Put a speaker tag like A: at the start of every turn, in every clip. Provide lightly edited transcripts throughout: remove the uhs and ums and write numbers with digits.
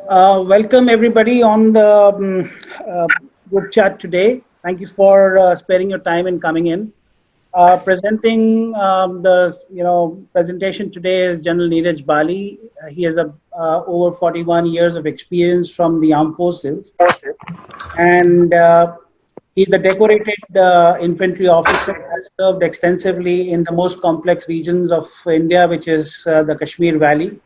A: Welcome everybody on the uh, group chat today. Thank you for sparing your time and coming in. Presenting the presentation today is General Neeraj Bali. He has over 41 years of experience from the armed forces, and he's a decorated infantry officer. Has served extensively in the most complex regions of India, which is the Kashmir Valley.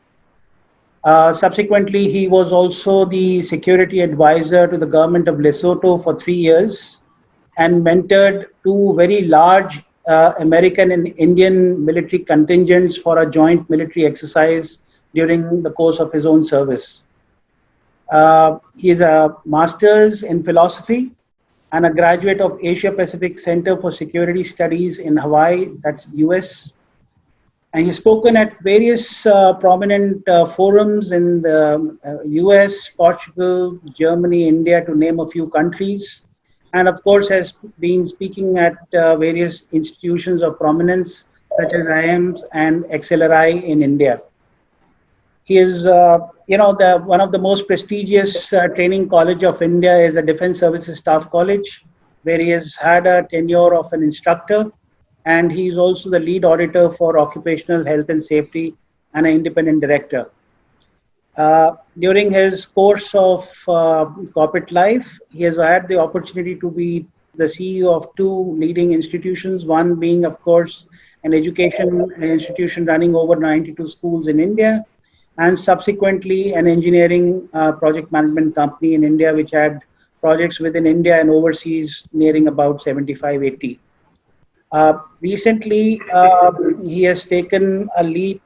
A: Subsequently, he was also the security advisor to the government of Lesotho for 3 years and mentored two very large American and Indian military contingents for a joint military exercise during the course of his own service. He is a master's in philosophy and a graduate of Asia Pacific Center for Security Studies in Hawaii, that's US. And he's spoken at various prominent forums in the US, Portugal, Germany, India, to name a few countries. And of course, has been speaking at various institutions of prominence, such as IIMs and XLRI in India. He is, one of the most prestigious training college of India is the Defense Services Staff College, where he has had a tenure of an instructor, and he is also the lead auditor for occupational health and safety and an independent director. During his course of corporate life, he has had the opportunity to be the CEO of two leading institutions, one being, of course, an education institution running over 92 schools in India, and subsequently an engineering project management company in India, which had projects within India and overseas nearing about 75, 80. Recently, he has taken a leap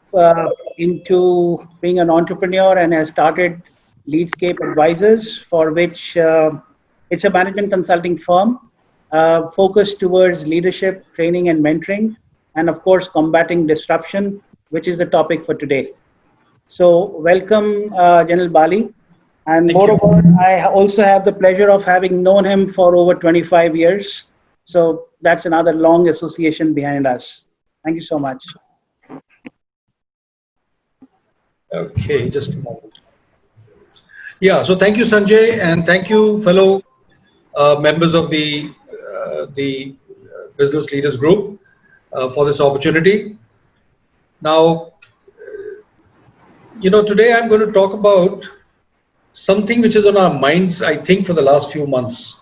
A: into being an entrepreneur and has started Leadscape Advisors, for which it's a management consulting firm focused towards leadership, training, and mentoring, and of course, combating disruption, which is the topic for today. So, welcome, General Bali. And moreover, I also have the pleasure of having known him for over 25 years. So that's another long association behind us. Thank you so much.
B: Okay, just a moment. Yeah, so thank you, Sanjay, and thank you, fellow members of the Business Leaders Group for this opportunity. Now, today I'm going to talk about something which is on our minds, I think, for the last few months.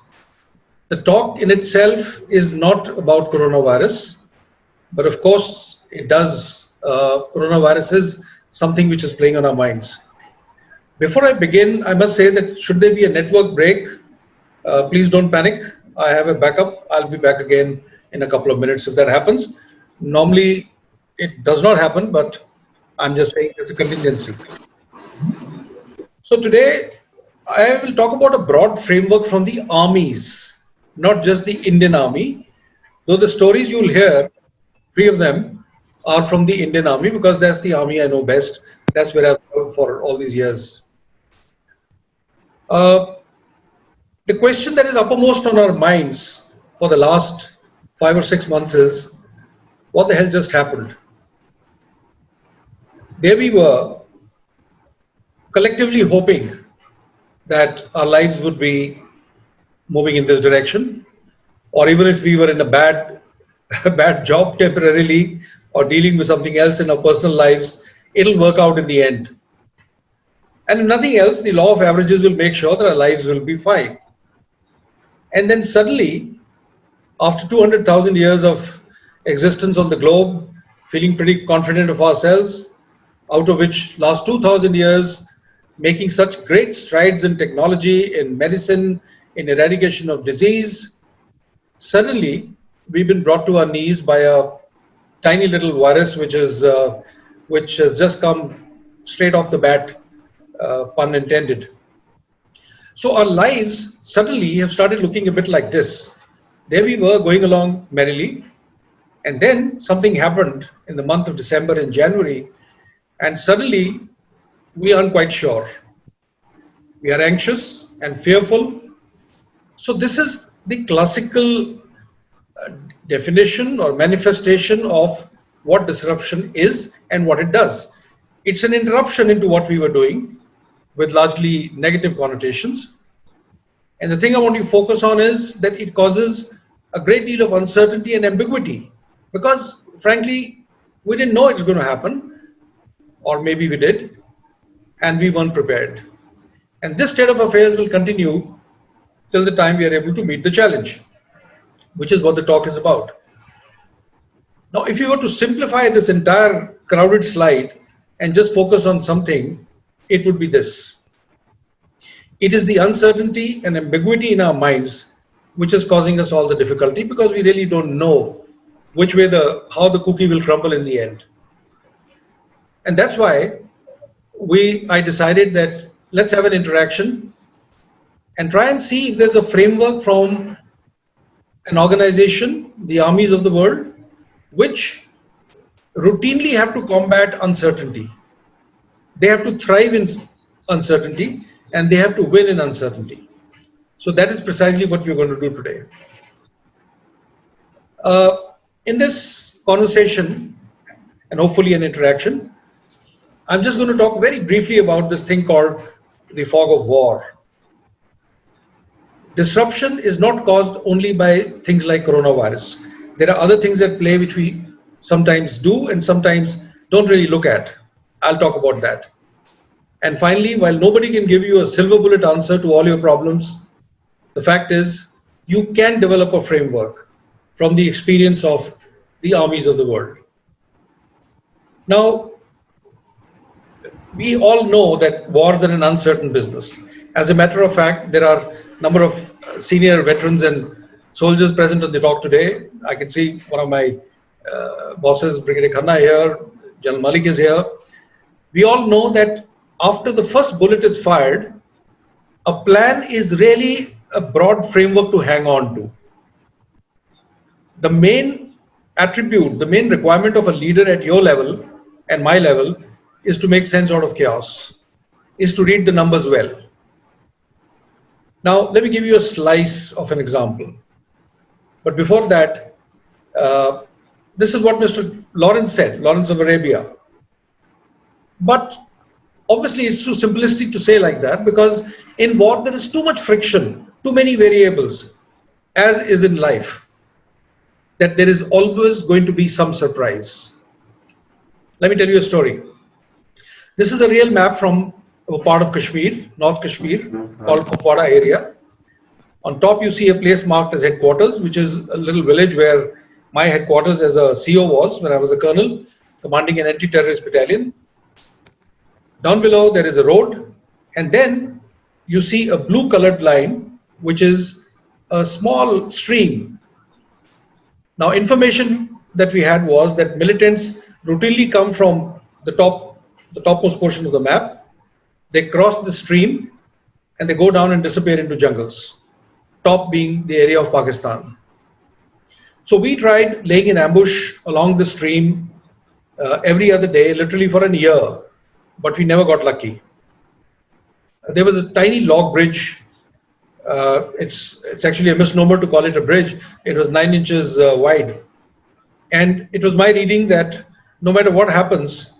B: The talk in itself is not about coronavirus, but of course it does. Coronavirus is something which is playing on our minds. Before I begin, I must say that should there be a network break, please don't panic. I have a backup. I'll be back again in a couple of minutes if that happens. Normally, it does not happen, but I'm just saying there's a contingency. So today, I will talk about a broad framework from the armies, not just the Indian Army, though the stories you'll hear, three of them, are from the Indian Army because that's the army I know best. That's where I've worked for all these years. The question that is uppermost on our minds for the last 5 or 6 months is, what the hell just happened? There we were, collectively hoping that our lives would be moving in this direction, or even if we were in a bad job temporarily or dealing with something else in our personal lives, it'll work out in the end. And if nothing else, the law of averages will make sure that our lives will be fine. And then suddenly, after 200,000 years of existence on the globe, feeling pretty confident of ourselves, out of which last 2,000 years, making such great strides in technology, in medicine, in eradication of disease, suddenly we've been brought to our knees by a tiny little virus which has just come straight off the bat, pun intended. So our lives suddenly have started looking a bit like this. There we were going along merrily, and then something happened in the month of December and January, and suddenly we aren't quite sure. We are anxious and fearful. So this is the classical definition or manifestation of what disruption is and what it does. It's an interruption into what we were doing, with largely negative connotations. And the thing I want you to focus on is that it causes a great deal of uncertainty and ambiguity because, frankly, we didn't know it's going to happen, or maybe we did, and we weren't prepared. And this state of affairs will continue till the time we are able to meet the challenge, which is what the talk is about. Now, if you were to simplify this entire crowded slide and just focus on something, it would be this. It is the uncertainty and ambiguity in our minds which is causing us all the difficulty because we really don't know which way how the cookie will crumble in the end. And that's why I decided that let's have an interaction and try and see if there's a framework from an organization, the armies of the world, which routinely have to combat uncertainty. They have to thrive in uncertainty and they have to win in uncertainty. So that is precisely what we're going to do today. In this conversation, and hopefully an interaction, I'm just going to talk very briefly about this thing called the fog of war. Disruption is not caused only by things like coronavirus. There are other things at play which we sometimes do and sometimes don't really look at. I'll talk about that. And finally, while nobody can give you a silver bullet answer to all your problems, the fact is you can develop a framework from the experience of the armies of the world. Now, we all know that wars are an uncertain business. As a matter of fact, there are a number of senior veterans and soldiers present on the talk today. I can see one of my bosses, Brigadier Khanna here, General Malik is here. We all know that after the first bullet is fired, a plan is really a broad framework to hang on to. The main attribute, the main requirement of a leader at your level and my level is to make sense out of chaos, is to read the numbers well. Now, let me give you a slice of an example. But before that, this is what Mr. Lawrence said, Lawrence of Arabia. But obviously, it's too simplistic to say like that because in war, there is too much friction, too many variables, as is in life, that there is always going to be some surprise. Let me tell you a story. This is a real map from a part of Kashmir, North Kashmir, called Kupwara area. On top, you see a place marked as headquarters, which is a little village where my headquarters as a CO was when I was a colonel, commanding an anti-terrorist battalion. Down below, there is a road, and then you see a blue colored line, which is a small stream. Now, information that we had was that militants routinely come from the topmost portion of the map. They cross the stream and they go down and disappear into jungles, top being the area of Pakistan. So we tried laying an ambush along the stream every other day, literally for a year, but we never got lucky. There was a tiny log bridge. It's actually a misnomer to call it a bridge. It was 9 inches wide. And it was my reading that no matter what happens,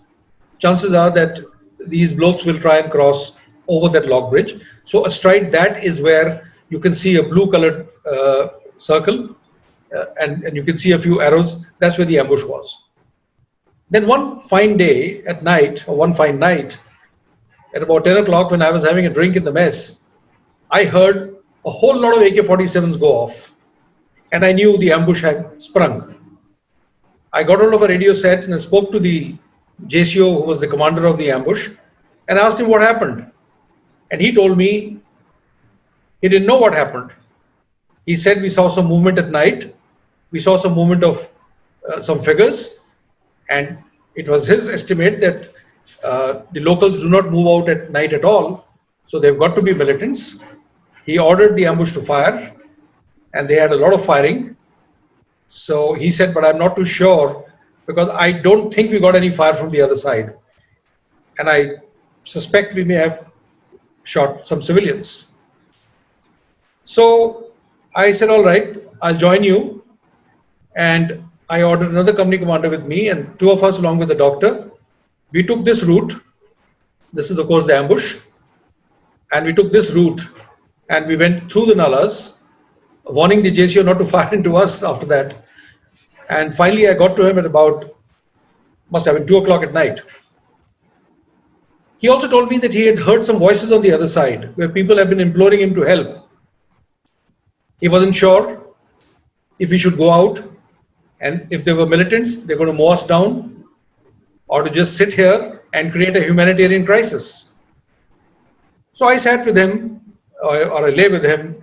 B: chances are that these blokes will try and cross over that log bridge. So astride that is where you can see a blue colored circle and you can see a few arrows. That's where the ambush was. Then one fine day at night, or one fine night, at about 10 o'clock when I was having a drink in the mess, I heard a whole lot of AK-47s go off. And I knew the ambush had sprung. I got hold of a radio set and I spoke to the JCO, who was the commander of the ambush, and asked him what happened. And he told me he didn't know what happened. He said we saw some movement at night. We saw some movement of some figures. And it was his estimate that the locals do not move out at night at all. So they've got to be militants. He ordered the ambush to fire and they had a lot of firing. So he said, but I'm not too sure because I don't think we got any fire from the other side. And I suspect we may have shot some civilians. So I said, all right, I'll join you. And I ordered another company commander with me and two of us along with the doctor. We took this route. This is, of course, the ambush. and we took this route, and we went through the nalas, warning the JCO not to fire into us after that. And finally, I got to him at about, must have been 2 o'clock at night. He also told me that he had heard some voices on the other side where people have been imploring him to help. He wasn't sure if he should go out, and if there were militants, they're going to mow us down, or to just sit here and create a humanitarian crisis. So I sat with him, or I lay with him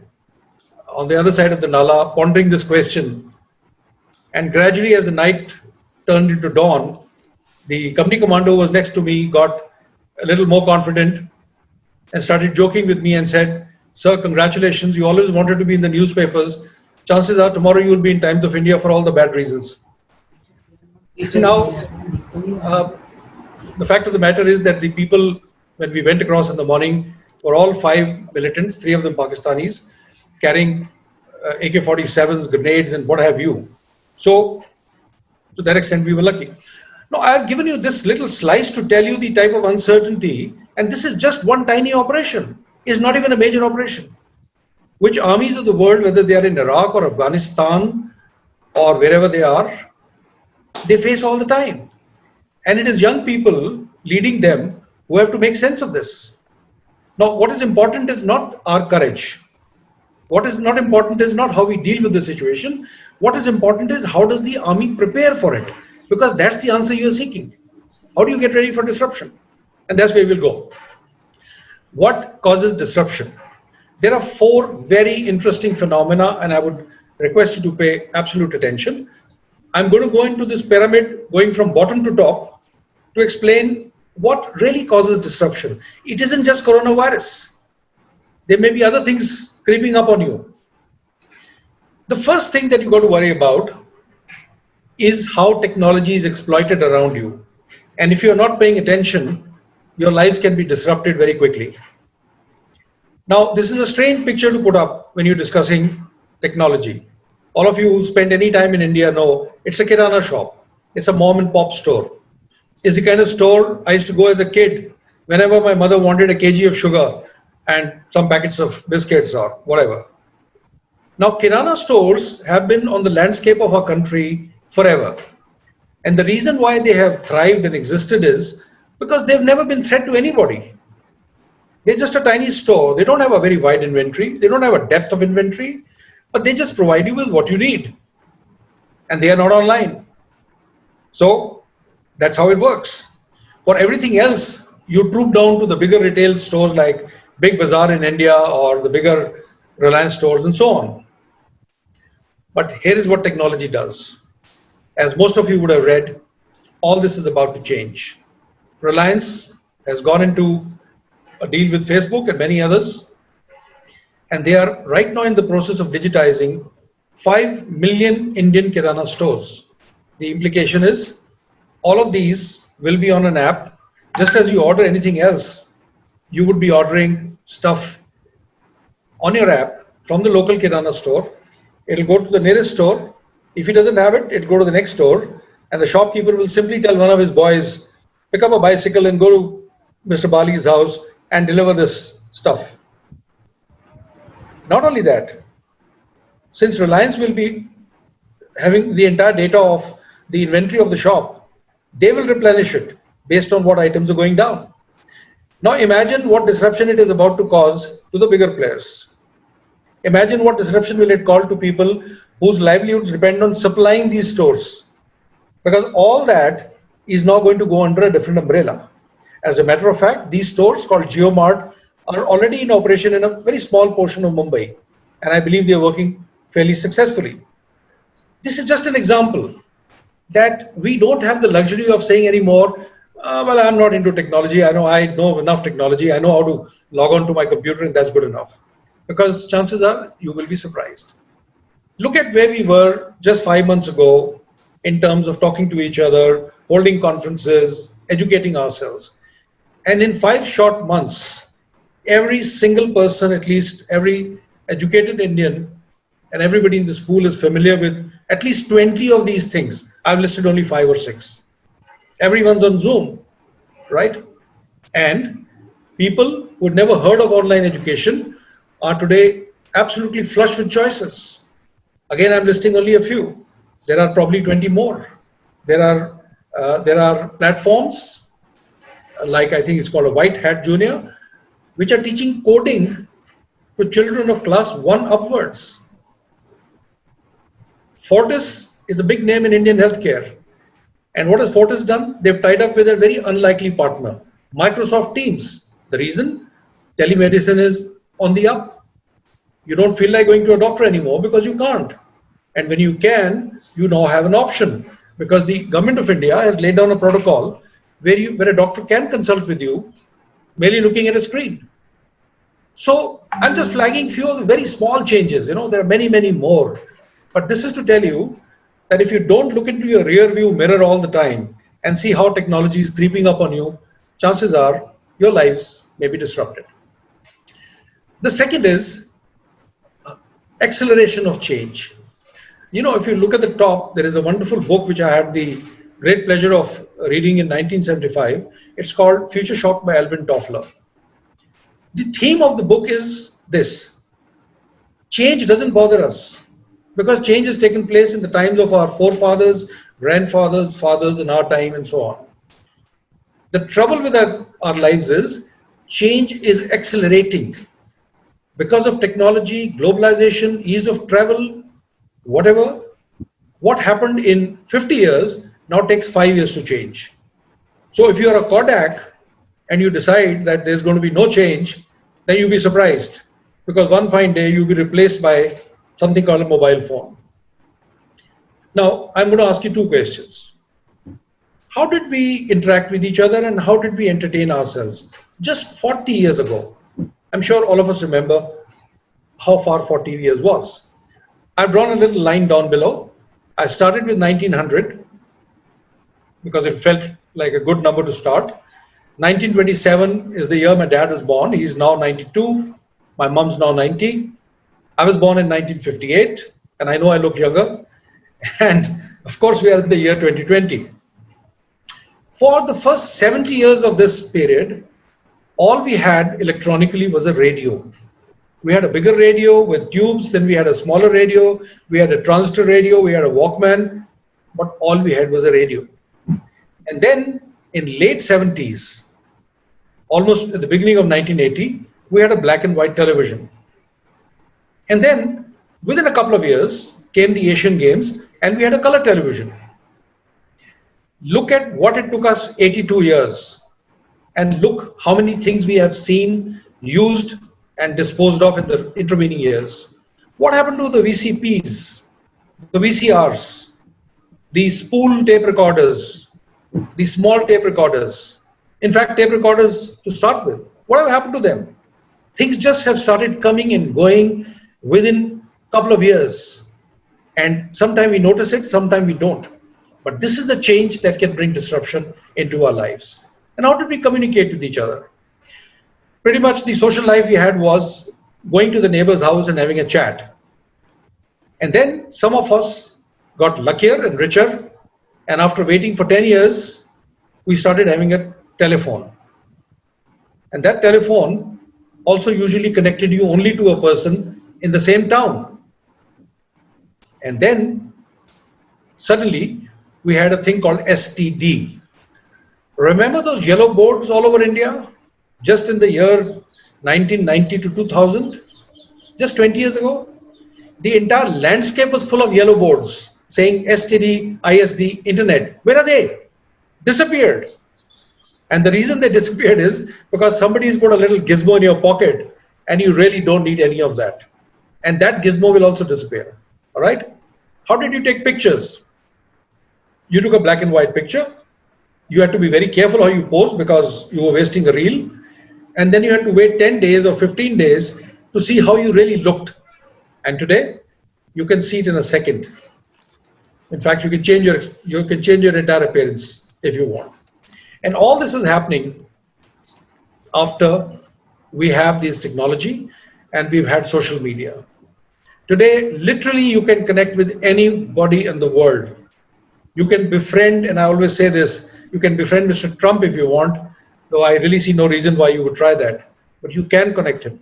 B: on the other side of the Nala, pondering this question. And gradually, as the night turned into dawn, the company commander who was next to me got a little more confident and started joking with me and said, "Sir, congratulations, you always wanted to be in the newspapers. Chances are tomorrow you will be in Times of India for all the bad reasons." Now, the fact of the matter is that the people, when we went across in the morning, were all 5 militants, 3 of them Pakistanis, carrying AK-47s, grenades, and what have you. So, to that extent, we were lucky. Now, I have given you this little slice to tell you the type of uncertainty, and this is just one tiny operation. It's not even a major operation, which armies of the world, whether they are in Iraq or Afghanistan or wherever they are, they face all the time. And it is young people leading them who have to make sense of this. Now, what is important is not our courage. What is not important is not how we deal with the situation. What is important is how does the army prepare for it? Because that's the answer you're seeking. How do you get ready for disruption? And that's where we'll go. What causes disruption? There are 4 very interesting phenomena, and I would request you to pay absolute attention. I'm going to go into this pyramid, going from bottom to top, to explain what really causes disruption. It isn't just coronavirus. There may be other things creeping up on you. The first thing that you got to worry about is how technology is exploited around you. And if you're not paying attention, your lives can be disrupted very quickly. Now, this is a strange picture to put up when you're discussing technology. All of you who spend any time in India know it's a kirana shop. It's a mom and pop store. It's the kind of store I used to go as a kid whenever my mother wanted a kg of sugar and some packets of biscuits or whatever. Now, kirana stores have been on the landscape of our country forever. And the reason why they have thrived and existed is because they've never been a threat to anybody. They're just a tiny store. They don't have a very wide inventory. They don't have a depth of inventory, but they just provide you with what you need. And they are not online. So that's how it works. For everything else, you troop down to the bigger retail stores like Big Bazaar in India or the bigger Reliance stores and so on. But here is what technology does. As most of you would have read, all this is about to change. Reliance has gone into a deal with Facebook and many others, and they are right now in the process of digitizing 5 million Indian kirana stores. The implication is all of these will be on an app. Just as you order anything else, you would be ordering stuff on your app from the local kirana store. It'll go to the nearest store. If he doesn't have it, it'll go to the next store, and the shopkeeper will simply tell one of his boys, pick up a bicycle and go to Mr. Bali's house and deliver this stuff. Not only that, since Reliance will be having the entire data of the inventory of the shop, they will replenish it based on what items are going down. Now imagine what disruption it is about to cause to the bigger players. Imagine what disruption will it cause to people whose livelihoods depend on supplying these stores. Because all that is now going to go under a different umbrella. As a matter of fact, these stores called JioMart are already in operation in a very small portion of Mumbai. And I believe they are working fairly successfully. This is just an example that we don't have the luxury of saying anymore, well, I'm not into technology. I know enough technology. I know how to log on to my computer and that's good enough. Because chances are you will be surprised. Look at where we were just 5 months ago in terms of talking to each other, holding conferences, educating ourselves. And in 5 short months, every single person, at least every educated Indian and everybody in the school is familiar with at least 20 of these things. I've listed only 5 or 6. Everyone's on Zoom, right? And People who had never heard of online education are today absolutely flush with choices. Again, I'm listing only a few. There are probably 20 more. There are platforms like I think it's called a White Hat Junior, which are teaching coding to children of class 1 upwards. Fortis is a big name in Indian healthcare. And what has Fortis done? They've tied up with a very unlikely partner, Microsoft Teams. The reason? Telemedicine is on the up. You don't feel like going to a doctor anymore because you can't. And when you can, you now have an option because the government of India has laid down a protocol where a doctor can consult with you merely looking at a screen. So I'm just flagging few of the very small changes. There are many, many more. But this is to tell you that if you don't look into your rear view mirror all the time and see how technology is creeping up on you, chances are your lives may be disrupted. The second is acceleration of change. If you look at the top, there is a wonderful book which I had the great pleasure of reading in 1975. It's called Future Shock by Alvin Toffler. The theme of the book is this: change doesn't bother us because change has taken place in the times of our forefathers, grandfathers, fathers, in our time, and so on. The trouble with our lives is change is accelerating because of technology, globalization, ease of travel, whatever. What happened in 50 years now takes 5 years to change. So if you are a Kodak and you decide that there's going to be no change, then you'll be surprised because one fine day you'll be replaced by something called a mobile phone. Now, I'm going to ask you two questions. How did we interact with each other and how did we entertain ourselves just 40 years ago? I'm sure all of us remember how far 40 years was. I've drawn a little line down below. I started with 1900 because it felt like a good number to start. 1927 is the year my dad was born. He's now 92. My mom's now 90. I was born in 1958, and I know I look younger. And of course, we are in the year 2020. For the first 70 years of this period, all we had electronically was a radio. We had a bigger radio with tubes, then we had a smaller radio, we had a transistor radio, we had a Walkman, but all we had was a radio. And then in late 70s, almost at the beginning of 1980, we had a black and white television. And then within a couple of years came the Asian Games and we had a color television. Look at what it took us 82 years and look how many things we have seen, used and disposed of in the intervening years. What happened to the VCPs, the VCRs, the spool tape recorders, the small tape recorders? In fact, tape recorders to start with. What have happened to them? Things just have started coming and going within a couple of years. And sometimes we notice it, sometimes we don't. But this is the change that can bring disruption into our lives. And how did we communicate with each other? Pretty much the social life we had was going to the neighbor's house and having a chat. And then some of us got luckier and richer. And after waiting for 10 years, we started having a telephone. And that telephone also usually connected you only to a person in the same town. And then suddenly we had a thing called STD. Remember those yellow boards all over India? Just in the year 1990 to 2000, just 20 years ago, the entire landscape was full of yellow boards saying STD, ISD, internet. Where are they? Disappeared. And the reason they disappeared is because somebody's put a little gizmo in your pocket and you really don't need any of that. And that gizmo will also disappear. All right? How did you take pictures? You took a black and white picture. You had to be very careful how you pose because you were wasting a reel. And then you had to wait 10 days or 15 days to see how you really looked. And today, you can see it in a second. In fact, you can change your entire appearance if you want. And all this is happening after we have this technology and we've had social media. Today, literally, you can connect with anybody in the world. You can befriend, and I always say this, you can befriend Mr. Trump if you want, though I really see no reason why you would try that. But you can connect him,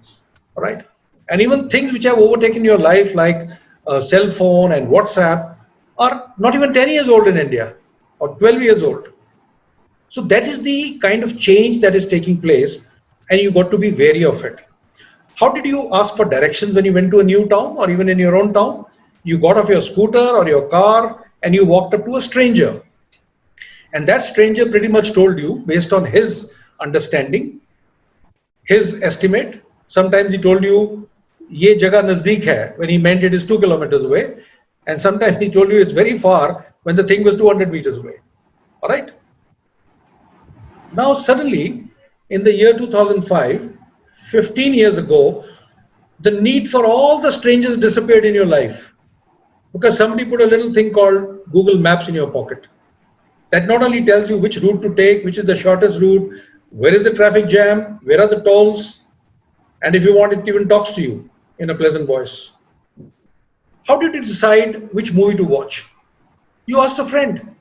B: all right? And even things which have overtaken your life, like a cell phone and WhatsApp, are not even 10 years old in India or 12 years old. So that is the kind of change that is taking place, and you got to be wary of it. How did you ask for directions when you went to a new town or even in your own town? You got off your scooter or your car and you walked up to a stranger. And that stranger pretty much told you, based on his understanding, his estimate. Sometimes he told you, ye jagah nazdeek hai, when he meant it is 2 kilometers away. And sometimes he told you it's very far when the thing was 200 meters away. All right? Now, suddenly, in the year 2005, 15 years ago, the need for all the strangers disappeared in your life because somebody put a little thing called Google Maps in your pocket. That not only tells you which route to take, which is the shortest route, where is the traffic jam, where are the tolls, and if you want, it even talks to you in a pleasant voice. How did you decide which movie to watch? You asked a friend,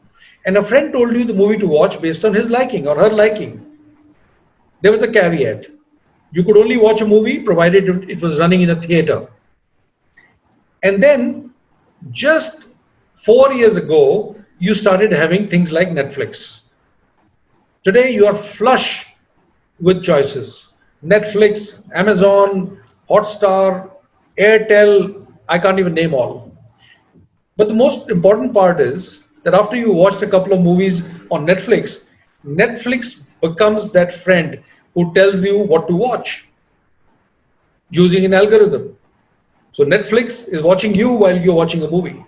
B: and a friend told you the movie to watch based on his liking or her liking. There was a caveat. You could only watch a movie provided it was running in a theater. And then, just 4 years ago, you started having things like Netflix. Today, you are flush with choices. Netflix, Amazon, Hotstar, Airtel, I can't even name all. But the most important part is that after you watched a couple of movies on Netflix, Netflix becomes that friend who tells you what to watch using an algorithm. So Netflix is watching you while you're watching a movie.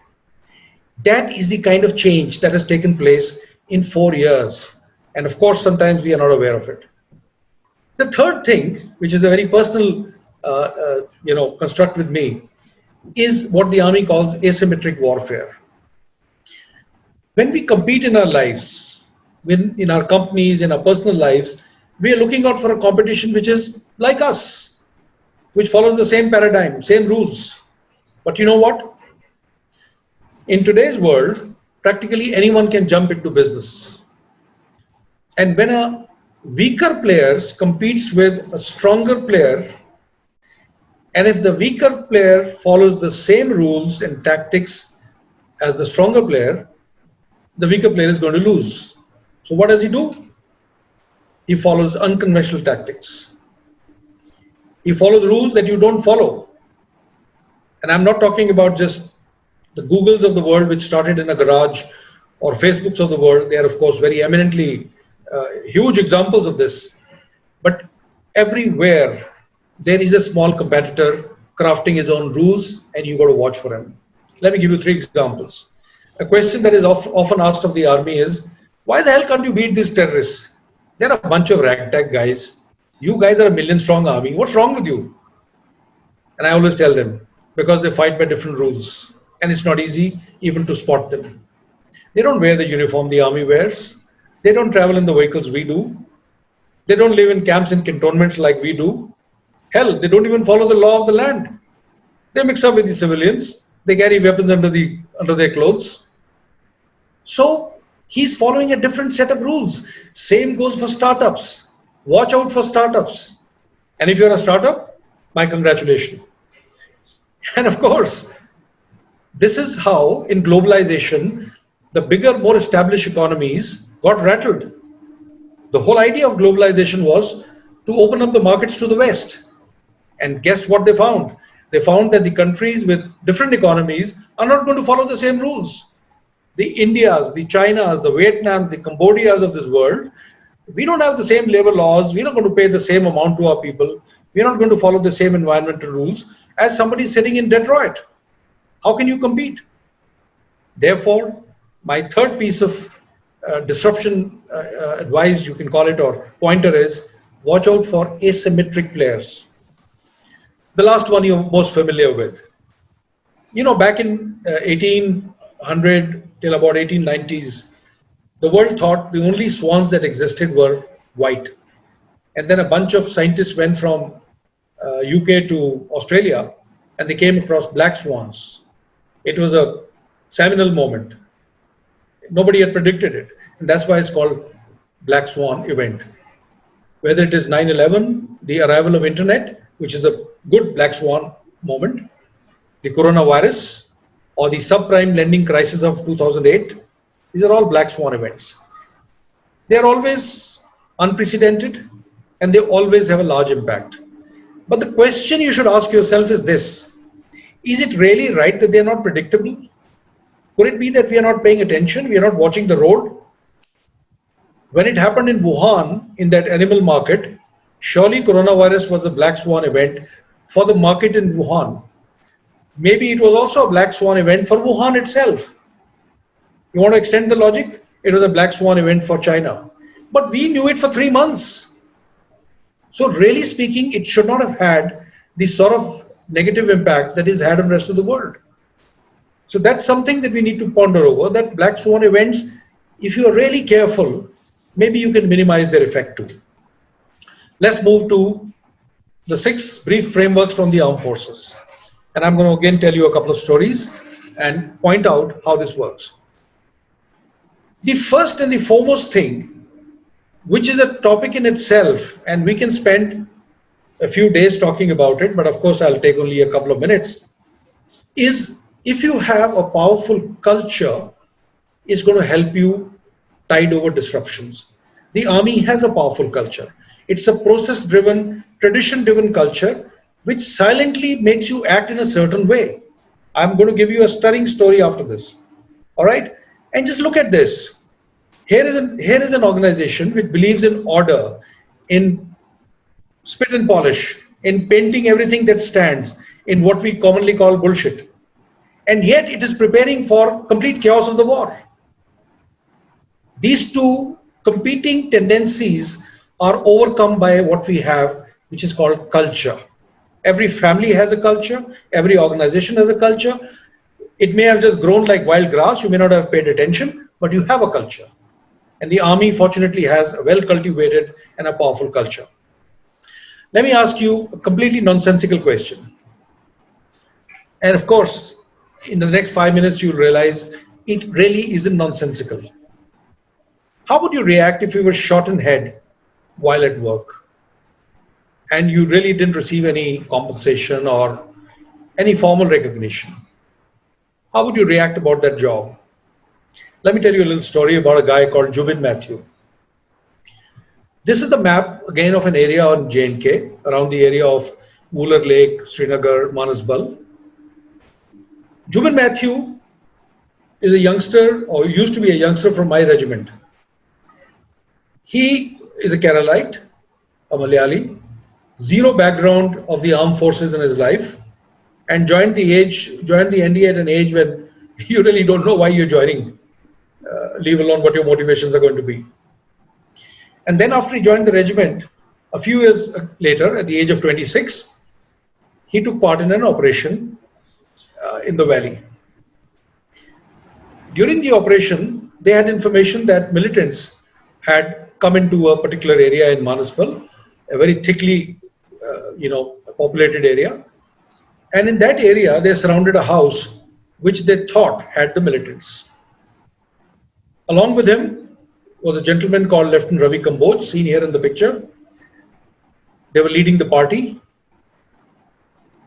B: That is the kind of change that has taken place in 4 years. And of course, sometimes we are not aware of it. The third thing, which is a very personal construct with me, is what the army calls asymmetric warfare. When we compete in our lives, in our companies, in our personal lives, we are looking out for a competition which is like us, which follows the same paradigm, same rules. But you know what? In today's world, practically anyone can jump into business. And when a weaker player competes with a stronger player, and if the weaker player follows the same rules and tactics as the stronger player, the weaker player is going to lose. So what does he do? He follows unconventional tactics. He follows rules that you don't follow. And I'm not talking about just the Googles of the world, which started in a garage, or Facebooks of the world. They are, of course, very eminently huge examples of this. But everywhere, there is a small competitor crafting his own rules, and you got to watch for him. Let me give you 3 examples. A question that is often asked of the army is, why the hell can't you beat these terrorists? They're a bunch of ragtag guys. You guys are a million-strong army. What's wrong with you? And I always tell them, because they fight by different rules. And it's not easy even to spot them. They don't wear the uniform the army wears. They don't travel in the vehicles we do. They don't live in camps and cantonments like we do. Hell, they don't even follow the law of the land. They mix up with the civilians. They carry weapons under their clothes. So he's following a different set of rules. Same goes for startups. Watch out for startups. And if you're a startup, my congratulations. And of course, this is how in globalization, the bigger, more established economies got rattled. The whole idea of globalization was to open up the markets to the West. And guess what they found? They found that the countries with different economies are not going to follow the same rules. The Indias, the Chinas, the Vietnam, the Cambodias of this world, we don't have the same labor laws. We're not going to pay the same amount to our people. We're not going to follow the same environmental rules as somebody sitting in Detroit. How can you compete? Therefore, my third piece of disruption advice, you can call it, or pointer is, watch out for asymmetric players. The last one you're most familiar with. You know, back in 1800 till about 1890s, the world thought the only swans that existed were white. And then a bunch of scientists went from UK to Australia, and they came across black swans. It was a seminal moment. Nobody had predicted it. And that's why it's called Black Swan event. whether it is 9/11, the arrival of internet, which is a good black swan moment, the coronavirus, or the subprime lending crisis of 2008. These are all black swan events. They are always unprecedented and they always have a large impact. But the question you should ask yourself is this: is it really right that they are not predictable? Could it be that we are not paying attention? We are not watching the road? When it happened in Wuhan, in that animal market, surely coronavirus was a black swan event for the market in Wuhan. Maybe it was also a black swan event for Wuhan itself. You want to extend the logic? It was a black swan event for China. But we knew it for 3 months. So really speaking, it should not have had the sort of negative impact that it's had on the rest of the world. So that's something that we need to ponder over, that black swan events, if you are really careful, maybe you can minimize their effect too. Let's move to the 6 brief frameworks from the armed forces. And I'm going to again tell you a couple of stories and point out how this works. The first and the foremost thing, which is a topic in itself, and we can spend a few days talking about it, but of course I'll take only a couple of minutes, is if you have a powerful culture, it's going to help you tide over disruptions. The army has a powerful culture. It's a process-driven, tradition-driven culture which silently makes you act in a certain way. I'm going to give you a stirring story after this. All right? And just look at this. Here is an organization which believes in order, in spit and polish, in painting everything that stands, in what we commonly call bullshit. And yet it is preparing for complete chaos of the war. These two competing tendencies are overcome by what we have, which is called culture. Every family has a culture, every organization has a culture. It may have just grown like wild grass, you may not have paid attention, but you have a culture. And the army fortunately has a well-cultivated and a powerful culture. Let me ask you a completely nonsensical question. And of course, in the next 5 minutes, you'll realize it really isn't nonsensical. How would you react if you were shot in the head while at work and you really didn't receive any compensation or any formal recognition? How would you react about that job? Let me tell you a little story about a guy called Jubin Matthew. This is the map again of an area on J&K, around the area of Wooler Lake, Srinagar, Manasbal. Jubin Matthew is a youngster, or used to be a youngster from my regiment. He is a Keralite, a Malayali, zero background of the armed forces in his life, and joined the NDA at an age when you really don't know why you're joining, leave alone what your motivations are going to be. And then after he joined the regiment, a few years later, at the age of 26, he took part in an operation in the valley. During the operation, they had information that militants had come into a particular area in Manasbal, a very thickly, populated area. And in that area, they surrounded a house which they thought had the militants. Along with him was a gentleman called Lieutenant Ravi Kamboj, seen here in the picture. They were leading the party.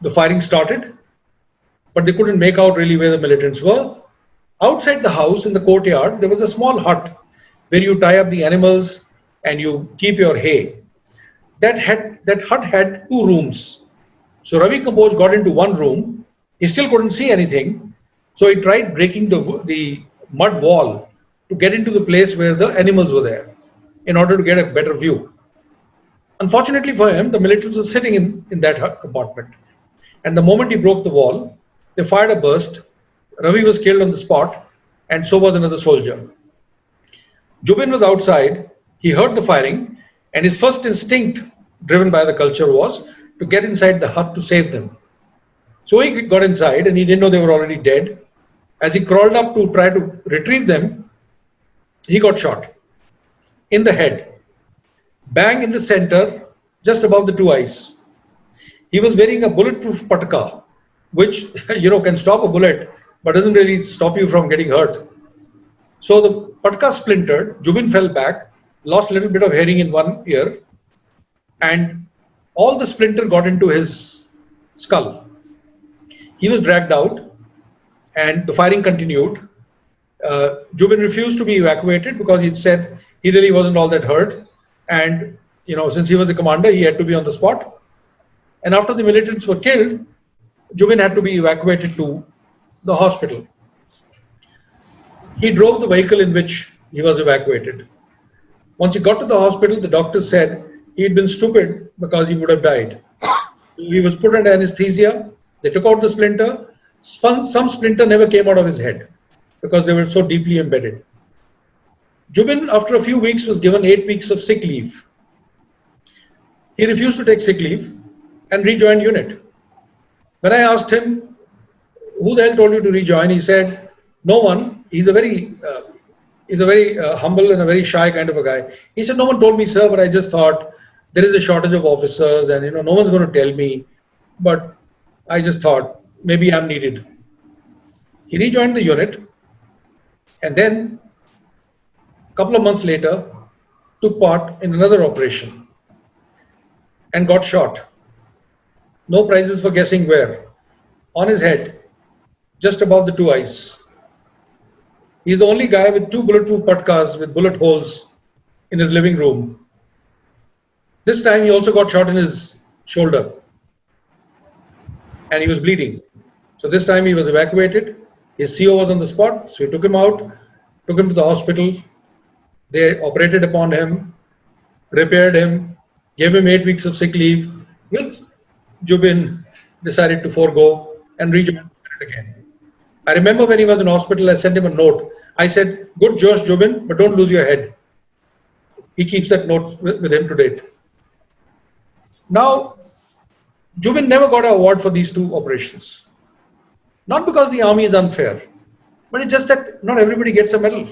B: The firing started, but they couldn't make out really where the militants were. Outside the house, in the courtyard, there was a small hut where you tie up the animals and you keep your hay. That hut had 2 rooms. So Ravi Kamboj got into one room. He still couldn't see anything. So he tried breaking the mud wall to get into the place where the animals were there in order to get a better view. Unfortunately for him, the militants were sitting in that compartment. And the moment he broke the wall, they fired a burst. Ravi was killed on the spot, and so was another soldier. Jubin was outside. He heard the firing, and his first instinct, driven by the culture, was to get inside the hut to save them. So he got inside, and he didn't know they were already dead. As he crawled up to try to retrieve them, he got shot in the head, bang in the center, just above the 2 eyes. He was wearing a bulletproof patka, which can stop a bullet, but doesn't really stop you from getting hurt. So the patka splintered. Jubin fell back, lost a little bit of hearing in one ear, and all the splinter got into his skull. He was dragged out, and the firing continued. Jubin refused to be evacuated because he said he really wasn't all that hurt, and since he was a commander, he had to be on the spot. And after the militants were killed, Jubin had to be evacuated to the hospital. He drove the vehicle in which he was evacuated. Once he got to the hospital, the doctors said he had been stupid because he would have died. He was put under anesthesia. They took out the splinter. Some splinter never came out of his head because they were so deeply embedded. Jubin, after a few weeks, was given 8 weeks of sick leave. He refused to take sick leave and rejoined unit. When I asked him, who the hell told you to rejoin? He said, no one. He's a very humble and a very shy kind of a guy. He said, no one told me, sir, but I just thought there is a shortage of officers and no one's going to tell me. But I just thought maybe I'm needed. He rejoined the unit and then a couple of months later took part in another operation and got shot. No prizes for guessing where. On his head, just above the 2 eyes. He's the only guy with 2 bulletproof patkas with bullet holes in his living room. This time he also got shot in his shoulder and he was bleeding. So this time he was evacuated. His CO was on the spot, so he took him out, took him to the hospital. They operated upon him, repaired him, gave him 8 weeks of sick leave, which Jubin decided to forego and rejoin again. I remember when he was in hospital, I sent him a note. I said, good Josh, Jubin, but don't lose your head. He keeps that note with him to date. Now, Jubin never got an award for these 2 operations. Not because the army is unfair, but it's just that not everybody gets a medal.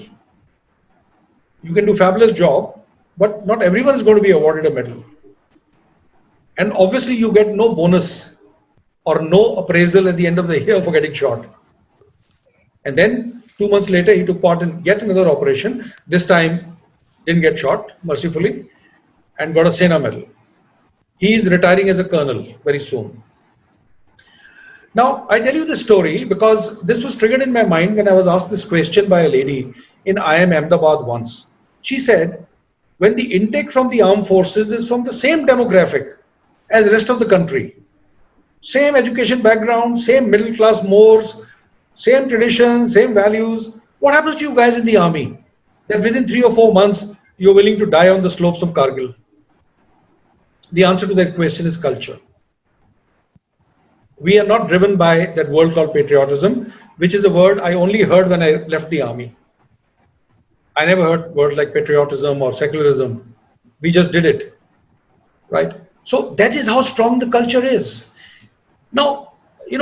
B: You can do a fabulous job, but not everyone is going to be awarded a medal. And obviously you get no bonus or no appraisal at the end of the year for getting shot. And then 2 months later, he took part in yet another operation. This time, didn't get shot, mercifully, and got a Sena medal. He is retiring as a colonel very soon. Now, I tell you this story because this was triggered in my mind when I was asked this question by a lady in IIM Ahmedabad once. She said, when the intake from the armed forces is from the same demographic as the rest of the country, same education background, same middle class Moors, same traditions, same values, what happens to you guys in the army that within 3 or 4 months you're willing to die on the slopes of Kargil? The answer to that question is culture. We are not driven by that word called patriotism, which is a word I only heard when I left the army. I never heard words like patriotism or secularism. We just did it, right? So that is how strong the culture is. Now,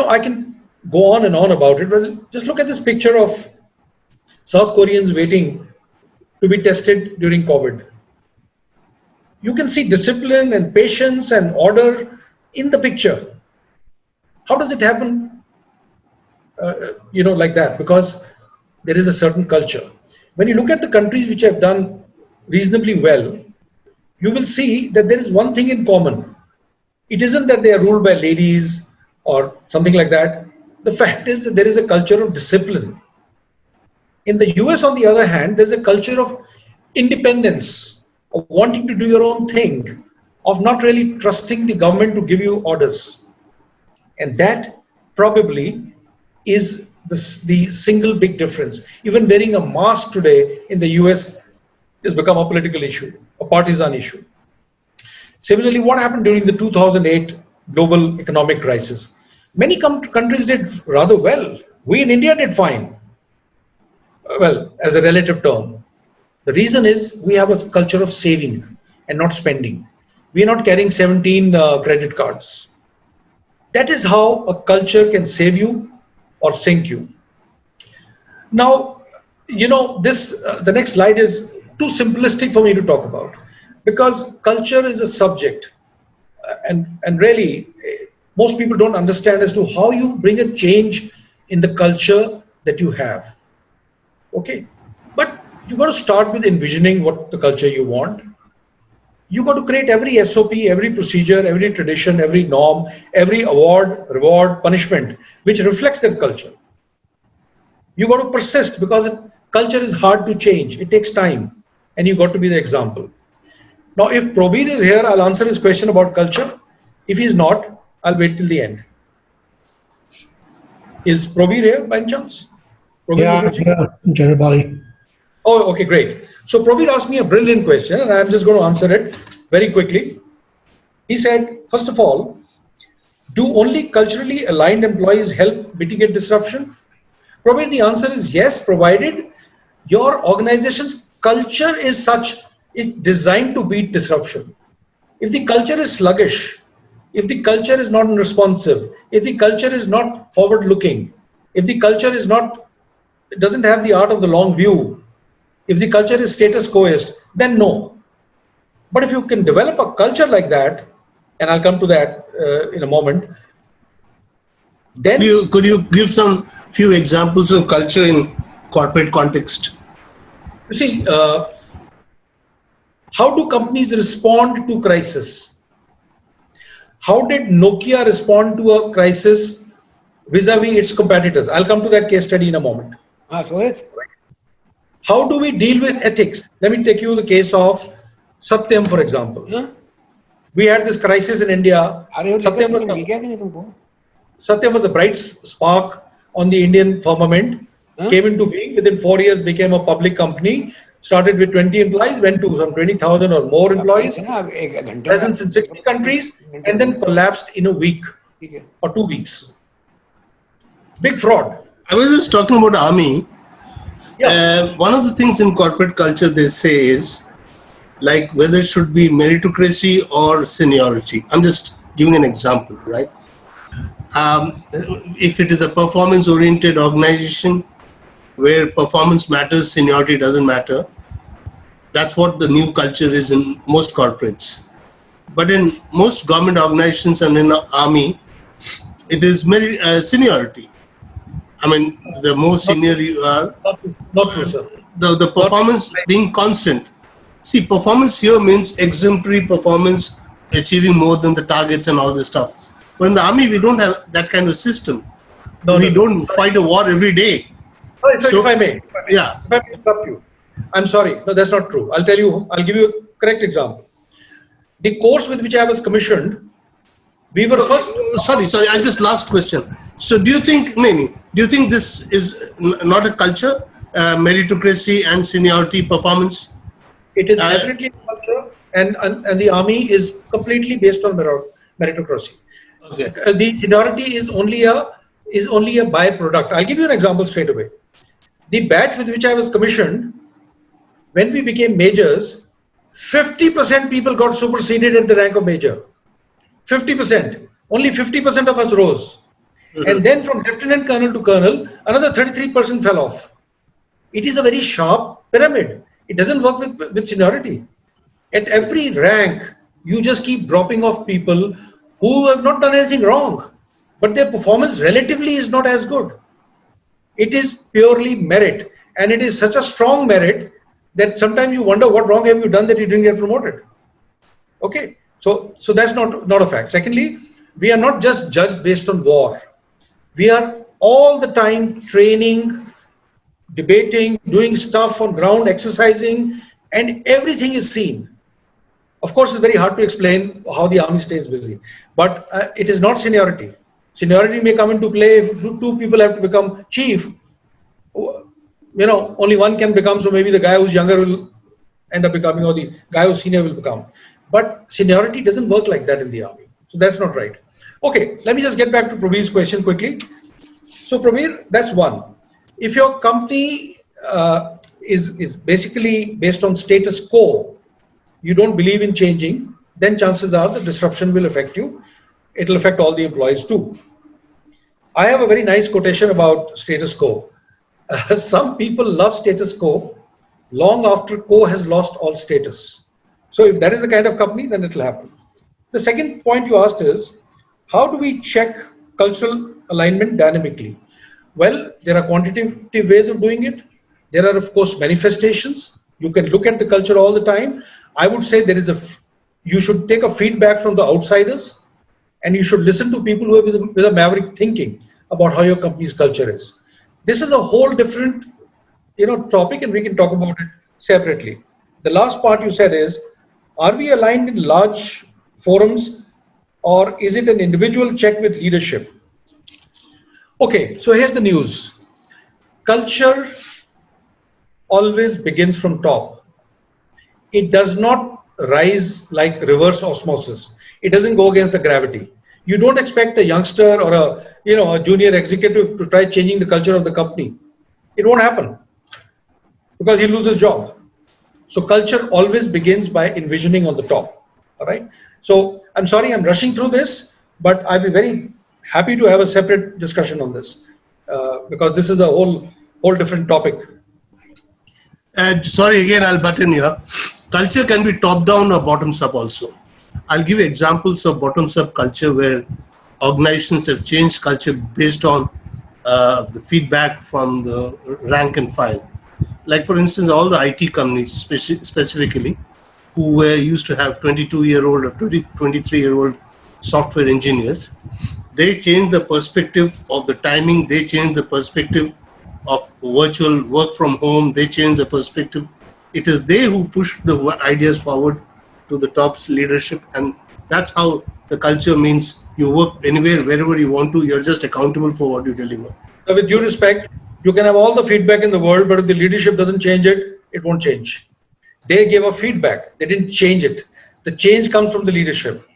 B: I can go on and on about it, but just look at this picture of South Koreans waiting to be tested during COVID. You can see discipline and patience and order in the picture. How does it happen, like that? Because there is a certain culture. When you look at the countries which have done reasonably well, you will see that there is one thing in common. It isn't that they are ruled by ladies or something like that. The fact is that there is a culture of discipline. In the US, on the other hand, there's a culture of independence, of wanting to do your own thing, of not really trusting the government to give you orders. And that probably is the single big difference. Even wearing a mask today in the US has become a political issue, a partisan issue. Similarly, what happened during the 2008 global economic crisis? Many countries did rather well. We in India did fine. Well, as a relative term. The reason is we have a culture of saving and not spending. We are not carrying 17 credit cards. That is how a culture can save you or sink you. Now, the next slide is too simplistic for me to talk about because culture is a subject and really most people don't understand as to how you bring a change in the culture that you have. Okay, but you got to start with envisioning what the culture you want. You got to create every SOP, every procedure, every tradition, every norm, every award, reward, punishment, which reflects that culture. You got to persist because culture is hard to change. It takes time, and you got to be the example. Now, if Probir is here, I'll answer his question about culture. If he's not, I'll wait till the end. Is Probir here by any chance?
C: Yeah, everybody.
B: Oh, okay, great. So Probir asked me a brilliant question, and I'm just going to answer it very quickly. He said, first of all, do only culturally aligned employees help mitigate disruption? Probir, the answer is yes, provided your organization's culture is such, it's designed to beat disruption. If the culture is sluggish, if the culture is not responsive, if the culture is not forward-looking, if the culture is not, it doesn't have the art of the long view, if the culture is status quoist, then no. But if you can develop a culture like that, and I'll come to that in a moment, then
D: could you give some few examples of culture in corporate context?
B: you see, how do companies respond to crisis? How did Nokia respond to a crisis vis-a-vis its competitors? I'll come to that case study in a moment. How do we deal with ethics? Let me take you the case of Satyam, for example. We had this crisis in India. Satyam was a bright spark on the Indian firmament, came into being, within 4 years became a public company, started with 20 employees, went to some 20,000 or more employees, presence in 60 countries, and then collapsed in a week or 2 weeks. Big fraud.
D: I was just talking about army.
B: Yeah.
D: One of the things in corporate culture they say is like whether it should be meritocracy or seniority. I'm just giving an example, right? If it is a performance-oriented organization where performance matters, seniority doesn't matter, that's what the new culture is in most corporates. But in most government organizations and in the army, it is seniority. I mean, the more senior you are,
B: not true, sir.
D: The performance being constant. See, performance here means exemplary performance, achieving more than the targets and all this stuff. But in the army, we don't have that kind of system. We don't fight a war every day.
B: So if I may,
D: yeah.
B: If I may interrupt you, I'm sorry. No, that's not true. I'll give you a correct example. The course with which I was commissioned, we were first.
D: Sorry. I just last question. So, do you think, this is not a culture, meritocracy and seniority performance?
B: It is definitely a culture, and the army is completely based on meritocracy.
D: Okay.
B: The seniority is only a byproduct. I'll give you an example straight away. The batch with which I was commissioned, when we became majors, 50% people got superseded at the rank of major. 50%. Only 50% of us rose. And then from lieutenant colonel to colonel, another 33% fell off. It is a very sharp pyramid. It doesn't work with seniority. At every rank, you just keep dropping off people who have not done anything wrong, but their performance relatively is not as good. It is purely merit, and it is such a strong merit that sometimes you wonder what wrong have you done that you didn't get promoted. Okay, so that's not a fact. Secondly, we are not just judged based on war. We are all the time training, debating, doing stuff on ground, exercising, and everything is seen. Of course, it's very hard to explain how the army stays busy, but it is not seniority. Seniority may come into play if two people have to become chief. Only one can become, so maybe the guy who's younger will end up becoming, or the guy who's senior will become. But seniority doesn't work like that in the army. So that's not right. Okay, let me just get back to Probir's question quickly. So Probir, that's one. If your company is basically based on status quo, you don't believe in changing, then chances are the disruption will affect you. It'll affect all the employees too. I have a very nice quotation about status quo. Some people love status quo long after quo has lost all status. So if that is the kind of company, then it'll happen. The second point you asked is, how do we check cultural alignment dynamically? Well, there are quantitative ways of doing it. There are, of course, manifestations. You can look at the culture all the time. I would say there is you should take a feedback from the outsiders, and you should listen to people who are with a maverick thinking about how your company's culture is. This is a whole different, topic, and we can talk about it separately. The last part you said is, are we aligned in large forums, or is it an individual check with leadership? Okay, so here's the news. Culture always begins from top. It does not rise like reverse osmosis. It doesn't go against the gravity. You don't expect a youngster or a junior executive to try changing the culture of the company. It won't happen because he'll lose his job. So culture always begins by envisioning on the top. All right. So I'm sorry I'm rushing through this, but I'll be very happy to have a separate discussion on this because this is a whole different topic.
D: Sorry, again, I'll butt in here. Culture can be top-down or bottoms-up also. I'll give you examples of bottoms-up culture where organizations have changed culture based on the feedback from the rank and file. Like, for instance, all the IT companies specifically, who were used to have 22-year-old or 23-year-old software engineers, they changed the perspective of the timing, they changed the perspective of virtual work from home, they change the perspective. It is they who push the ideas forward to the top leadership, and that's how the culture means you work anywhere, wherever you want to, you're just accountable for what you deliver.
B: With due respect, you can have all the feedback in the world, but if the leadership doesn't change it, it won't change. They gave a feedback, they didn't change it. The change comes from the leadership.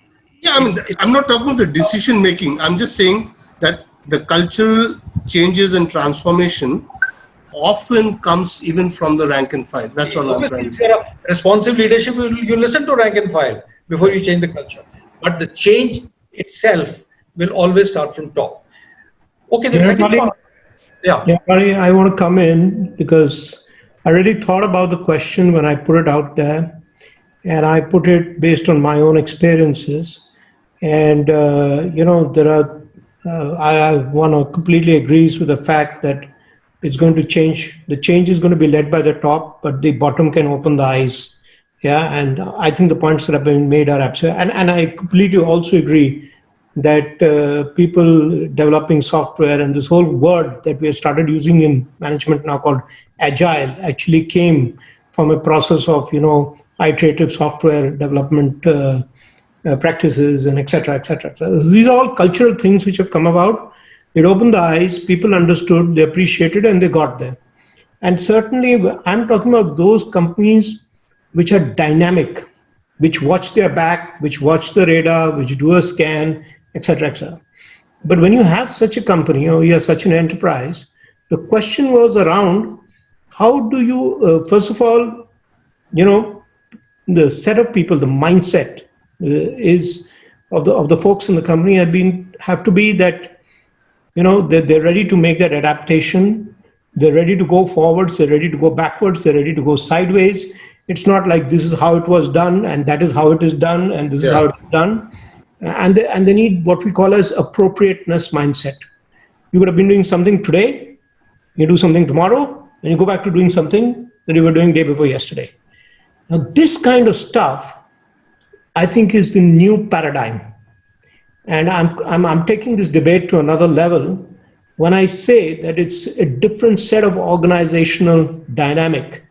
D: Yeah, I mean, I'm not talking about the decision making, I'm just saying that the cultural changes and transformation often comes even from the rank and file. That's what I'm trying to say.
B: If you're a responsive leadership, you listen to rank and file before you change the culture. But the change itself will always start from top. Okay, the second part.
C: Yeah, Mari, I want to come in because I really thought about the question when I put it out there, and I put it based on my own experiences. And, there are, I want to completely agrees with the fact that it's going to change. The change is going to be led by the top, but the bottom can open the eyes. Yeah, and I think the points that have been made are absolutely, and I completely also agree that people developing software and this whole word that we have started using in management now called agile actually came from a process of, iterative software development practices and et cetera, et cetera. So these are all cultural things which have come about. It opened the eyes, people understood, they appreciated, and they got there. And certainly, I'm talking about those companies which are dynamic, which watch their back, which watch the radar, which do a scan, et cetera, et cetera. But when you have such a company or you have such an enterprise, the question was around how do you, first of all, the set of people, the mindset is of the folks in the company have to be that they're ready to make that adaptation. They're ready to go forwards. They're ready to go backwards. They're ready to go sideways. It's not like this is how it was done and that is how it is done and this is how it's done. And they need what we call as appropriateness mindset. You could have been doing something today, you do something tomorrow, and you go back to doing something that you were doing day before yesterday. Now, this kind of stuff, I think, is the new paradigm. And I'm taking this debate to another level when I say that it's a different set of organizational dynamic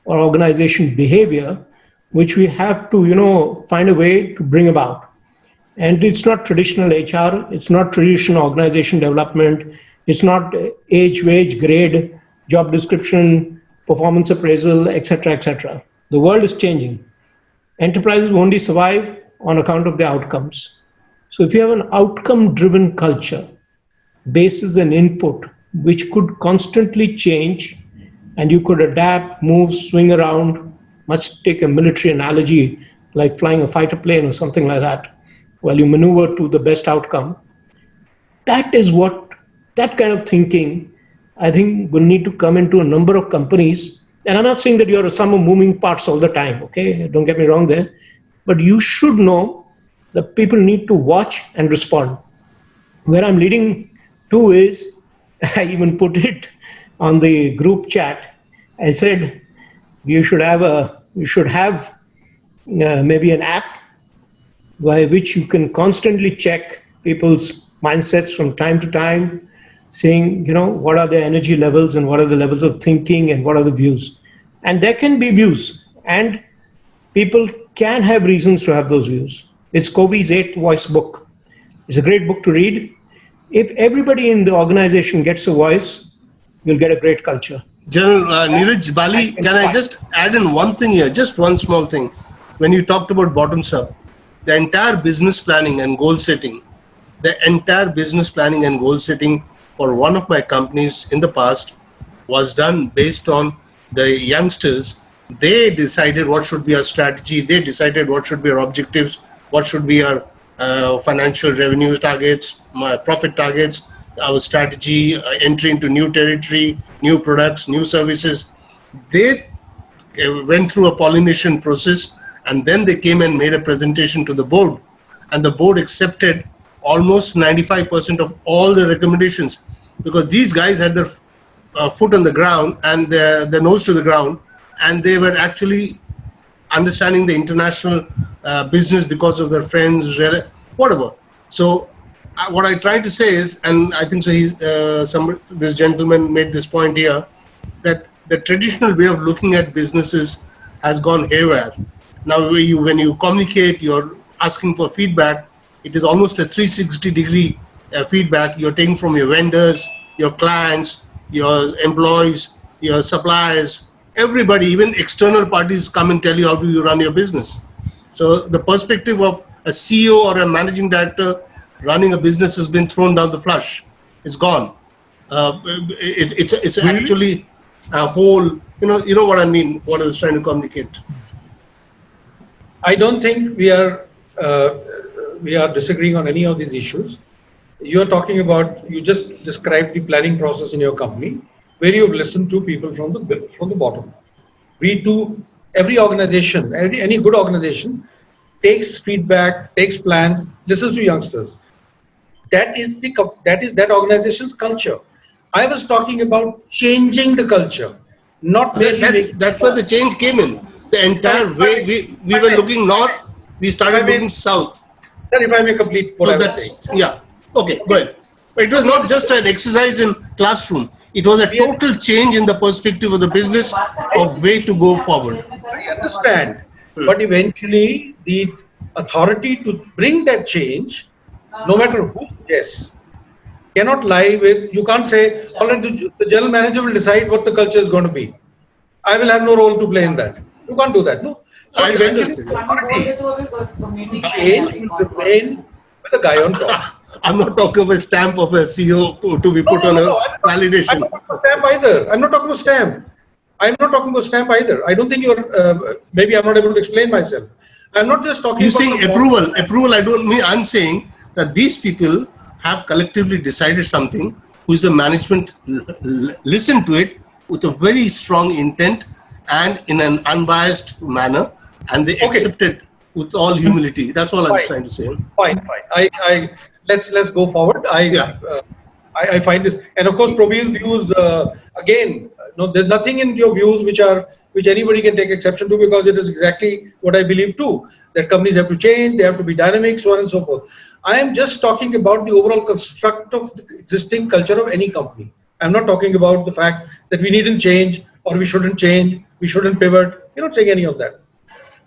C: or organization behavior, which we have to, find a way to bring about. And it's not traditional HR, it's not traditional organization development, it's not age, wage, grade, job description, performance appraisal, et cetera, et cetera. The world is changing. Enterprises only survive on account of their outcomes. So if you have an outcome-driven culture, basis and input, which could constantly change, and you could adapt, move, swing around, much take a military analogy, like flying a fighter plane or something like that, while you maneuver to the best outcome. That kind of thinking, I think, will need to come into a number of companies. And I'm not saying that you're some moving parts all the time, okay? Don't get me wrong there. But you should know that people need to watch and respond. Where I'm leading to is, I even put it on the group chat. I said, you should have maybe an app by which you can constantly check people's mindsets from time to time, saying, what are the energy levels and what are the levels of thinking and what are the views. And there can be views, and people can have reasons to have those views. It's Covey's 8 Voice book. It's a great book to read. If everybody in the organization gets a voice, you'll get a great culture.
D: General Neeraj Bali, can I just add in one thing here, just one small thing? When you talked about bottoms up, the entire business planning and goal setting, for one of my companies in the past was done based on the youngsters. They decided what should be our strategy. They decided what should be our objectives, what should be our financial revenue targets, my profit targets, our strategy, entry into new territory, new products, new services. They went through a pollination process, and then they came and made a presentation to the board, and the board accepted almost 95% of all the recommendations, because these guys had their foot on the ground and their nose to the ground, and they were actually understanding the international business because of their friends, whatever. So what I try to say is, and I think so this gentleman made this point here, that the traditional way of looking at businesses has gone haywire. Now when you communicate, you're asking for feedback, it is almost a 360-degree feedback. You're taking from your vendors, your clients, your employees, your suppliers, everybody, even external parties come and tell you how do you run your business. So the perspective of a CEO or a managing director running a business has been thrown down the flush. It's gone. It's actually a whole, you know what I mean, what I was trying to communicate.
B: I don't think we are disagreeing on any of these issues. You are talking about, you just described the planning process in your company, where you've listened to people from the bottom. Every organization, any good organization takes feedback, takes plans, listens to youngsters. That is that organization's culture. I was talking about changing the culture, not
D: that's where the change came in. The entire way we were looking north, we started looking south.
B: Sir, if I may complete what I was saying.
D: Yeah. Okay, go ahead. But it was not just an exercise in classroom. It was a total change in the perspective of the business of way to go forward.
B: I understand. But eventually, the authority to bring that change, no matter who suggests, cannot lie with, you can't say, all right, the general manager will decide what the culture is going to be. I will have no role to play in that. You can't do that, no? So eventually, the change will remain with the guy on top.
D: I'm not talking about a stamp of a CEO to be put on a validation.
B: I'm not talking about stamp either. I'm not talking about stamp either. I don't think you're, maybe I'm not able to explain myself. I'm not just talking
D: about... You saying approval, I don't mean, I'm saying that these people have collectively decided something, who's the management listen to it with a very strong intent and in an unbiased manner, and they accept it with all humility. That's all I'm trying to say.
B: Fine. Let's go forward. I find this, and of course, Prabir's views again. No, there's nothing in your views which anybody can take exception to, because it is exactly what I believe too. That companies have to change, they have to be dynamic, so on and so forth. I am just talking about the overall construct of the existing culture of any company. I'm not talking about the fact that we needn't change or we shouldn't change, we shouldn't pivot. We're not saying any of that.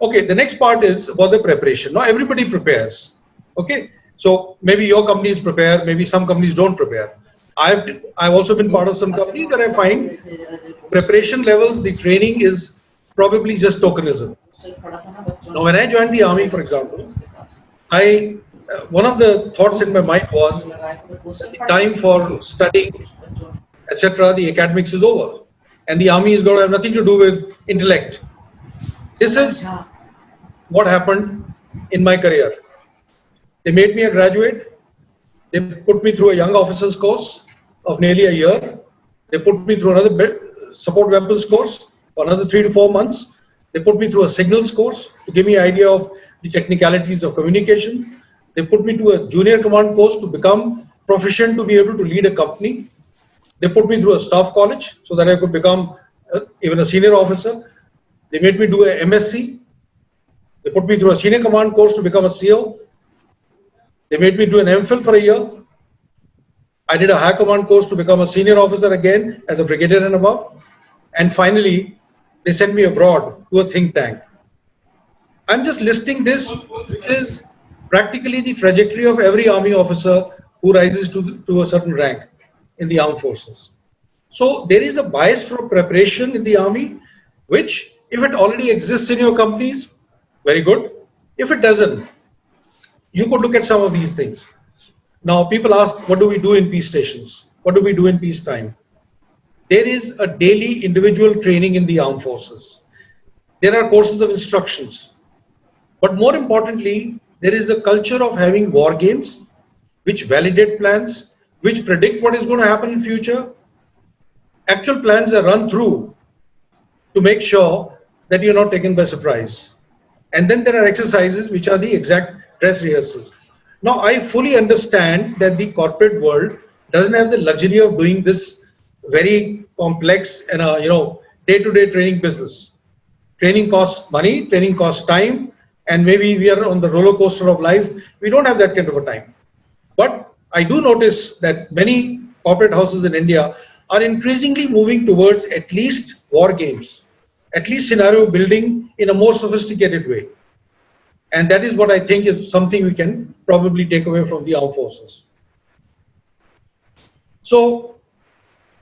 B: Okay, the next part is about the preparation. Now everybody prepares. Okay. So maybe your companies prepare, maybe some companies don't prepare. I've also been part of some companies that I find preparation levels, the training is probably just tokenism. Now when I joined the army, for example, one of the thoughts in my mind was the time for studying, etc., the academics is over, and the army is going to have nothing to do with intellect. This is what happened in my career. They made me a graduate. They put me through a young officers course of nearly a year. They put me through another support weapons course for another 3 to 4 months. They put me through a signals course to give me an idea of the technicalities of communication. They put me to a junior command course to become proficient to be able to lead a company. They put me through a staff college so that I could become even a senior officer. They made me do a MSc. They put me through a senior command course to become a CO. They made me do an MPhil for a year. I did a high command course to become a senior officer again as a brigadier and above. And finally, they sent me abroad to a think tank. I'm just listing this, which is practically the trajectory of every army officer who rises to a certain rank in the armed forces. So there is a bias for preparation in the army, which if it already exists in your companies, very good. If it doesn't, you could look at some of these things. Now people ask, what do we do in peace stations? What do we do in peacetime? There is a daily individual training in the armed forces. There are courses of instructions. But more importantly, there is a culture of having war games, which validate plans, which predict what is going to happen in future. Actual plans are run through to make sure that you're not taken by surprise. And then there are exercises which are the exact dress rehearsals. Now, I fully understand that the corporate world doesn't have the luxury of doing this very complex and day-to-day training business. Training costs money, training costs time, and maybe we are on the roller coaster of life. We don't have that kind of a time. But I do notice that many corporate houses in India are increasingly moving towards at least war games, at least scenario building in a more sophisticated way. And that is what I think is something we can probably take away from the armed forces. So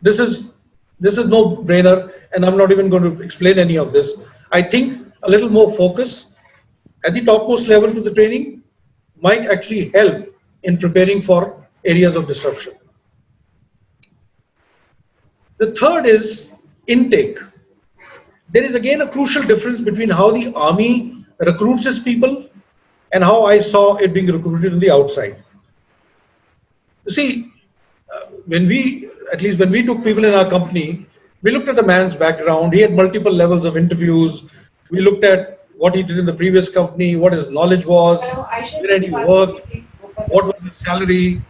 B: this is no brainer, and I'm not even going to explain any of this. I think a little more focus at the topmost level to the training might actually help in preparing for areas of disruption. The third is intake. There is again a crucial difference between how the army recruits its people and how I saw it being recruited on the outside. You see, when we took people in our company, we looked at the man's background. He had multiple levels of interviews. We looked at what he did in the previous company, what his knowledge was, where had he worked, what was his salary,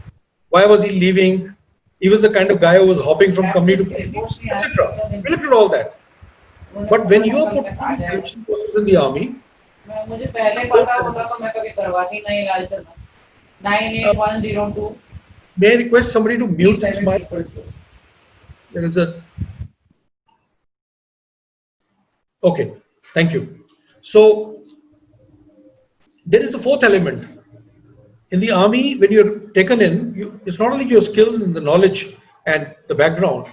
B: why was he leaving. He was the kind of guy who was hopping from company to company, etc. We looked at all that. But when you are put through the selection process in the army,
E: मुझे पहले पता होता तो मैं कभी करवाती नहीं लाल चना 98102
B: may I request somebody to mute this mic? There is a okay, thank you. So there is the fourth element. In the army, when you're taken in, it's not only your skills and the knowledge and the background,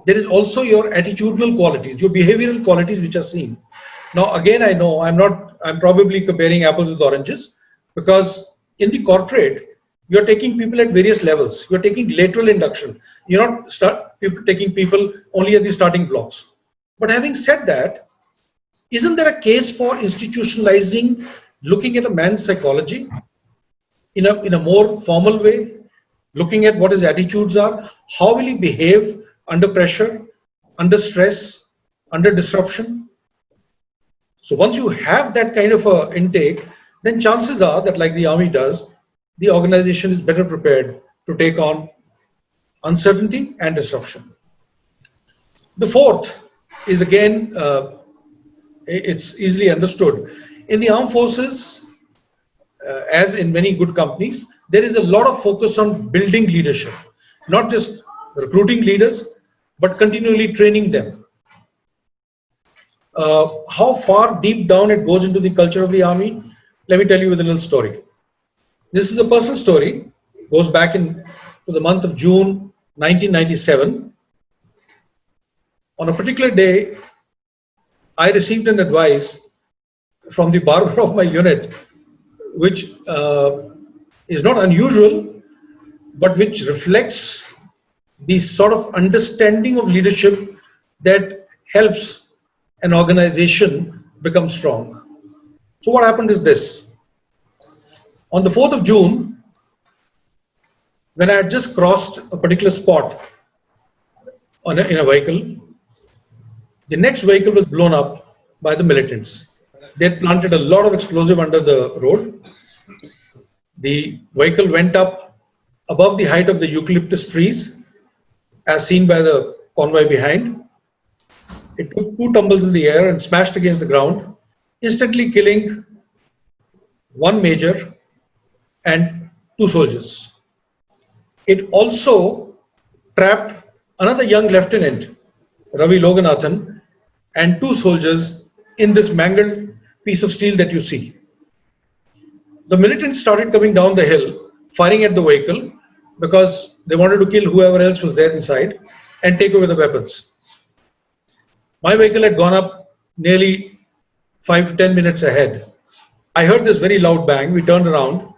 B: there is also your attitudinal qualities, your behavioral qualities which are seen. Now, again, I know I'm probably comparing apples with oranges, because in the corporate, you're taking people at various levels. You're taking lateral induction. You're not taking people only at the starting blocks. But having said that, isn't there a case for institutionalizing, looking at a man's psychology in a more formal way, looking at what his attitudes are, how will he behave under pressure, under stress, under disruption? So once you have that kind of a intake, then chances are that, like the army does, the organization is better prepared to take on uncertainty and disruption. The fourth is again, it's easily understood. In the armed forces, as in many good companies, there is a lot of focus on building leadership, not just recruiting leaders, but continually training them. How far deep down it goes into the culture of the army, let me tell you with a little story. This is a personal story, goes back to the month of June 1997. On a particular day, I received an advice from the barber of my unit, which is not unusual, but which reflects the sort of understanding of leadership that helps an organization become strong. So what happened is this. On the 4th of June, when I had just crossed a particular spot in a vehicle, the next vehicle was blown up by the militants. They had planted a lot of explosive under the road. The vehicle went up above the height of the eucalyptus trees, as seen by the convoy behind. It took 2 tumbles in the air and smashed against the ground, instantly killing one major, and 2 soldiers. It also trapped another young lieutenant, Ravi Loganathan, and 2 soldiers in this mangled piece of steel that you see. The militants started coming down the hill, firing at the vehicle because they wanted to kill whoever else was there inside and take away the weapons. My vehicle had gone up nearly 5 to 10 minutes ahead. I heard this very loud bang. We turned around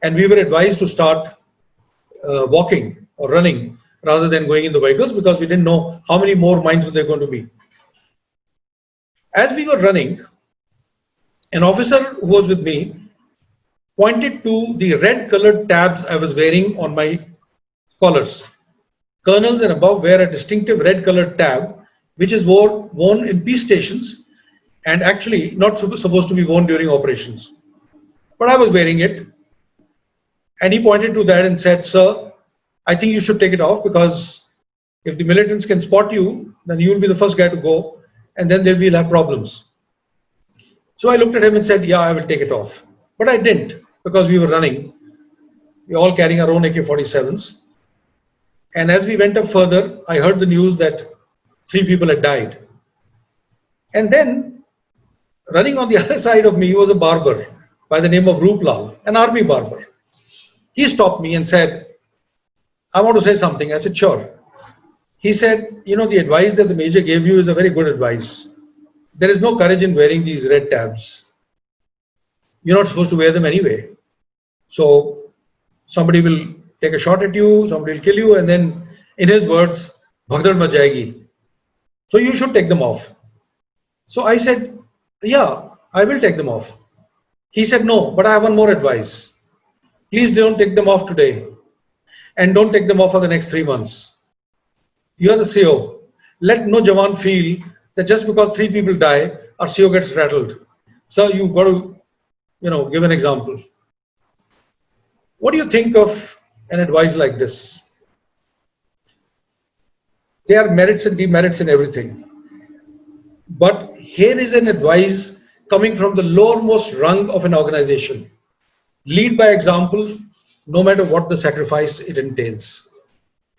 B: and we were advised to start walking or running rather than going in the vehicles because we didn't know how many more mines were there going to be. As we were running, an officer who was with me pointed to the red colored tabs I was wearing on my collars. Colonels and above wear a distinctive red colored tab which is worn in peace stations and actually not supposed to be worn during operations. But I was wearing it and he pointed to that and said, "Sir, I think you should take it off because if the militants can spot you, then you will be the first guy to go and then they will have problems." So I looked at him and said, "Yeah, I will take it off." But I didn't because we were running. We were all carrying our own AK-47s. And as we went up further, I heard the news that 3 people had died. And then running on the other side of me was a barber by the name of Rooplal, an army barber. He stopped me and said, "I want to say something." I said, "Sure." He said, "You know, the advice that the major gave you is a very good advice. There is no courage in wearing these red tabs. You're not supposed to wear them anyway. So somebody will take a shot at you, somebody will kill you, and then in his words, bhagdad mat jayegi. So you should take them off." So I said, "Yeah, I will take them off." He said, "No, but I have one more advice. Please don't take them off today and don't take them off for the next 3 months. You are the CO. Let no Jawan feel that just because 3 people die, our CO gets rattled. Sir, you've got to, give an example." What do you think of an advice like this? There are merits and demerits in everything. But here is an advice coming from the lowermost rung of an organization. Lead by example, no matter what the sacrifice it entails.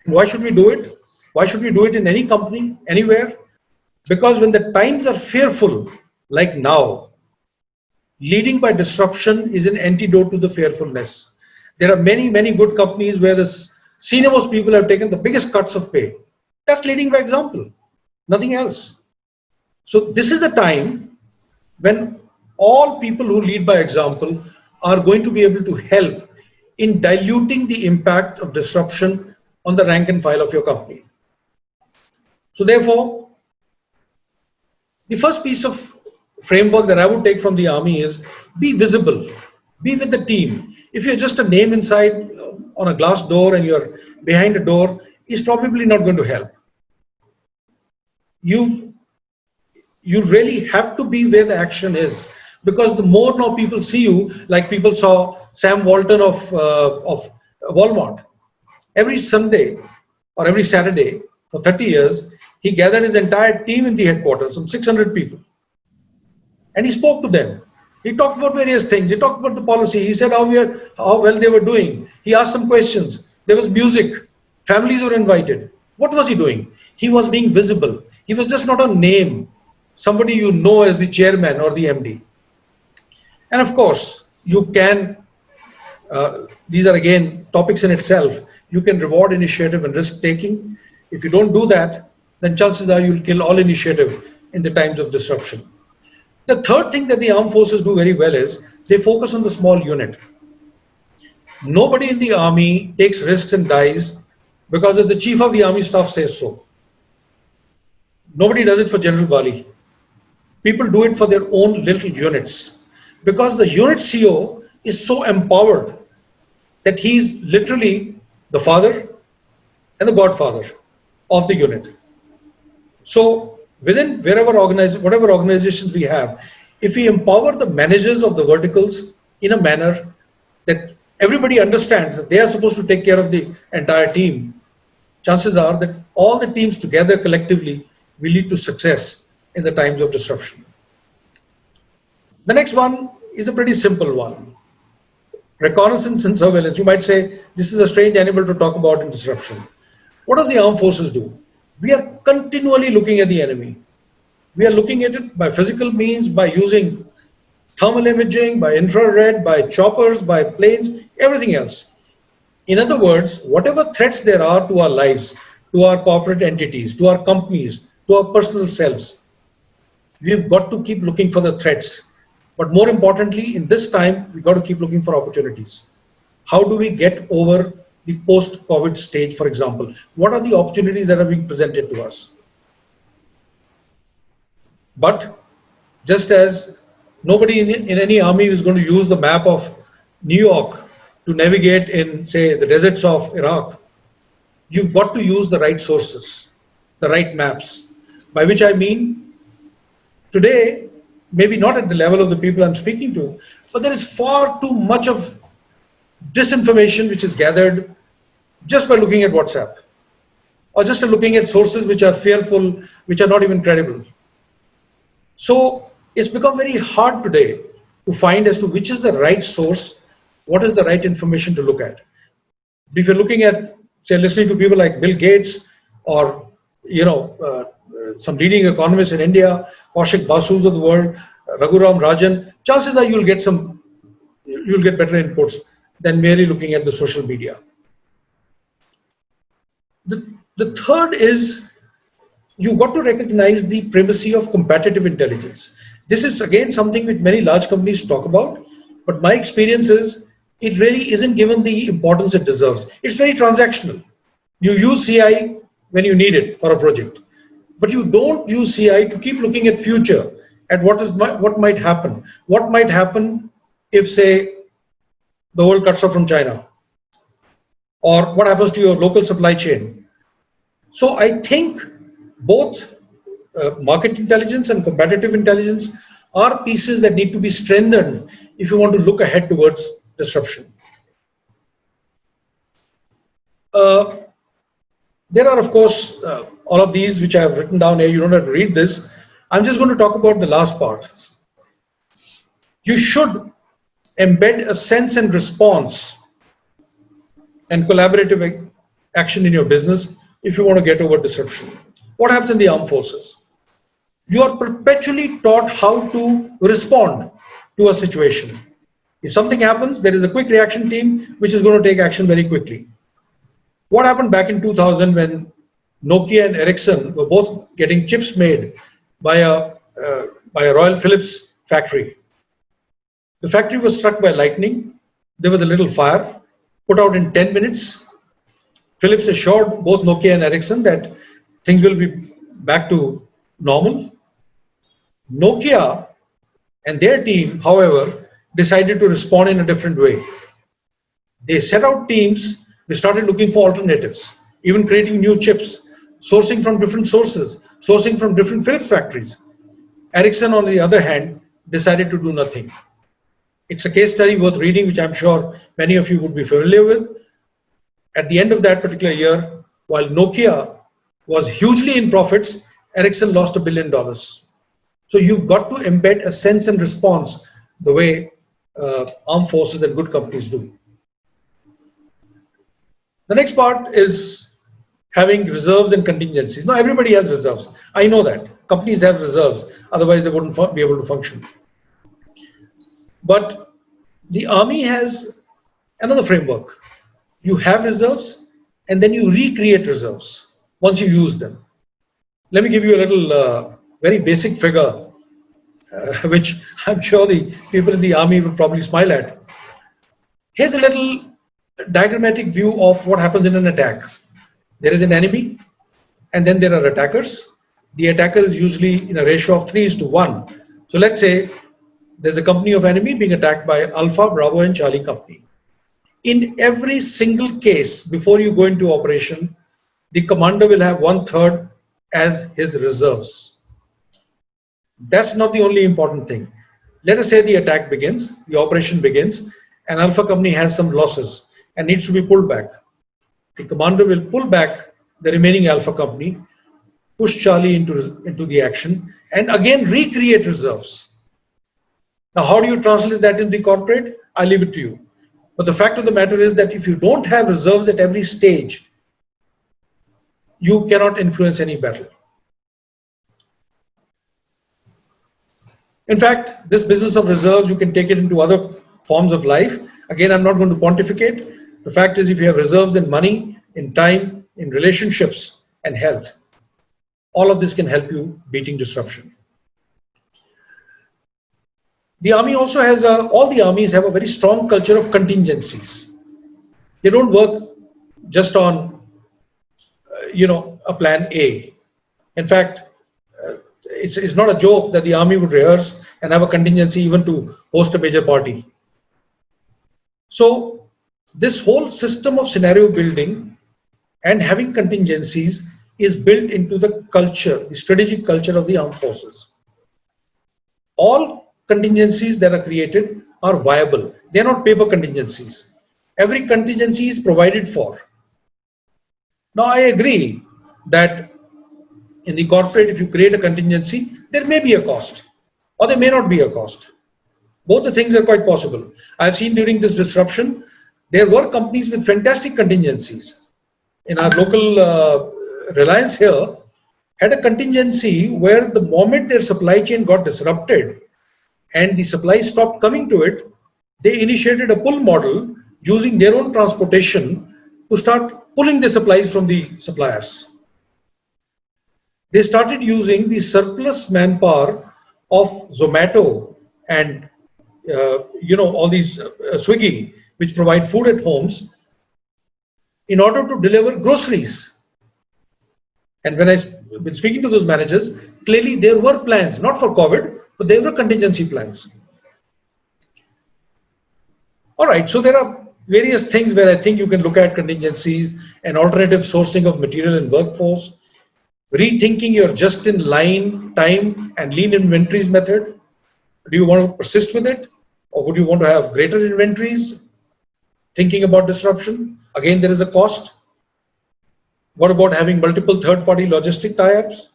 B: Why should we do it? Why should we do it in any company, anywhere? Because when the times are fearful, like now, leading by disruption is an antidote to the fearfulness. There are many, many good companies where the senior-most people have taken the biggest cuts of pay. That's leading by example, nothing else. So this is the time when all people who lead by example are going to be able to help in diluting the impact of disruption on the rank and file of your company. So therefore, the first piece of framework that I would take from the army is be visible, be with the team. If you're just a name inside on a glass door and you're behind a door, it's probably not going to help. You really have to be where the action is, because the more now people see you, like people saw Sam Walton of Walmart. Every Sunday or every Saturday for 30 years, he gathered his entire team in the headquarters, some 600 people. And he spoke to them. He talked about various things. He talked about the policy. He said how well they were doing. He asked some questions. There was music. Families were invited. What was he doing? He was being visible. He was just not a name, somebody you know as the chairman or the MD. And of course, you can, these are again topics in itself, you can reward initiative and risk taking. If you don't do that, then chances are you'll kill all initiative in the times of disruption. The third thing that the armed forces do very well is they focus on the small unit. Nobody in the army takes risks and dies because if the chief of the army staff says so. Nobody does it for General Bali. People do it for their own little units because the unit CO is so empowered that he's literally the father and the godfather of the unit. So within whatever organizations we have, if we empower the managers of the verticals in a manner that everybody understands that they are supposed to take care of the entire team, chances are that all the teams together collectively will lead to success in the times of disruption. The next one is a pretty simple one. reconnaissance and surveillance. You might say this is a strange animal to talk about in disruption. What does the armed forces do? We are continually looking at the enemy. We are looking at it by physical means, by using thermal imaging, by infrared, by choppers, by planes, everything else. In other words, whatever threats there are to our lives, to our corporate entities, to our companies, to our personal selves, we've got to keep looking for the threats. But more importantly, in this time, we've got to keep looking for opportunities. How do we get over the post-COVID stage, for example? What are the opportunities that are being presented to us? But just as nobody in any army is going to use the map of New York to navigate in, say, the deserts of Iraq, you've got to use the right sources, the right maps. By which I mean, today, maybe not at the level of the people I'm speaking to, but there is far too much of disinformation which is gathered just by looking at WhatsApp, or just looking at sources which are fearful, which are not even credible. So it's become very hard today to find as to which is the right source, what is the right information to look at. If you're looking at, say, listening to people like Bill Gates or, some leading economists in India, Kaushik Basus of the world, Raghuram Rajan, chances are you'll get better inputs than merely looking at the social media. The third is, you've got to recognize the primacy of competitive intelligence. This is again something which many large companies talk about, but my experience is it really isn't given the importance it deserves. It's very transactional. You use CI when you need it for a project, but you don't use CI to keep looking at future, at what might happen. What might happen if, say, the world cuts off from China, or what happens to your local supply chain. So I think both market intelligence and competitive intelligence are pieces that need to be strengthened if you want to look ahead towards disruption. There are, of course, all of these which I have written down here. You don't have to read this. I'm just going to talk about the last part. You should embed a sense and response and collaborative action in your business if you want to get over disruption. What happens in the armed forces? You are perpetually taught how to respond to a situation. If something happens, there is a quick reaction team which is going to take action very quickly. What happened back in 2000 when Nokia and Ericsson were both getting chips made by a Royal Philips factory? The factory was struck by lightning. There was a little fire, put out in 10 minutes. Philips assured both Nokia and Ericsson that things will be back to normal. Nokia and their team, however, decided to respond in a different way. They set out teams. They started looking for alternatives, even creating new chips, sourcing from different sources, sourcing from different Philips factories. Ericsson, on the other hand, decided to do nothing. It's a case study worth reading, which I'm sure many of you would be familiar with. At the end of that particular year, while Nokia was hugely in profits, Ericsson lost $1 billion. So you've got to embed a sense and response the way armed forces and good companies do. The next part is having reserves and contingencies. Now, everybody has reserves. I know that. Companies have reserves. Otherwise, they wouldn't be able to function. But the army has another framework. You have reserves, and then you recreate reserves once you use them. Let me give you a little very basic figure, which I'm sure the people in the army will probably smile at. Here's a little diagrammatic view of what happens in an attack. There is an enemy, and then there are attackers. The attacker is usually in a ratio of 3:1. So let's say there's a company of enemy being attacked by Alpha, Bravo, and Charlie company. In every single case, before you go into operation, the commander will have 1/3 as his reserves. That's not the only important thing. Let us say the attack begins, the operation begins, and Alpha company has some losses and needs to be pulled back. The commander will pull back the remaining Alpha company, push Charlie into the action, and again recreate reserves. Now, how do you translate that in the corporate? I leave it to you. But the fact of the matter is that if you don't have reserves at every stage, you cannot influence any battle. In fact, this business of reserves, you can take it into other forms of life. Again, I'm not going to pontificate. The fact is, if you have reserves in money, in time, in relationships, and health, all of this can help you beating disruption. The army also has all the armies have a very strong culture of contingencies. They don't work just on, a plan A. In fact, it's not a joke that the army would rehearse and have a contingency even to host a major party. So this whole system of scenario building and having contingencies is built into the culture, the strategic culture of the armed forces. All contingencies that are created are viable. They're not paper contingencies. Every contingency is provided for. Now, I agree that in the corporate, if you create a contingency, there may be a cost or there may not be a cost. Both the things are quite possible. I've seen during this disruption, there were companies with fantastic contingencies. In our local Reliance here, had a contingency where the moment their supply chain got disrupted and the supply stopped coming to it, they initiated a pull model using their own transportation to start pulling the supplies from the suppliers. They started using the surplus manpower of Zomato and all these Swiggy, which provide food at homes, in order to deliver groceries. And when I've been speaking to those managers, clearly there were plans, not for COVID, but there were contingency plans. All right, so there are various things where I think you can look at contingencies and alternative sourcing of material and workforce, rethinking your just-in-line time and lean inventories method. Do you want to persist with it? Or would you want to have greater inventories? Thinking about disruption. Again, there is a cost. What about having multiple third-party logistic tie-ups?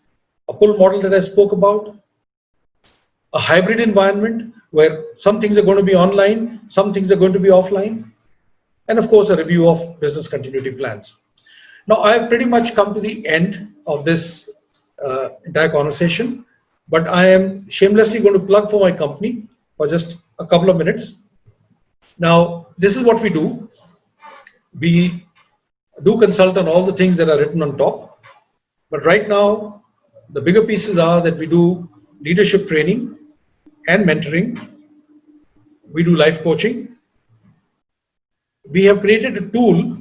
B: A pull model that I spoke about. A hybrid environment where some things are going to be online, some things are going to be offline. And of course, a review of business continuity plans. Now, I've pretty much come to the end of this entire conversation, but I am shamelessly going to plug for my company for just a couple of minutes. Now, this is what we do. We do consult on all the things that are written on top, but right now, the bigger pieces are that we do leadership training and mentoring. We do life coaching. We have created a tool,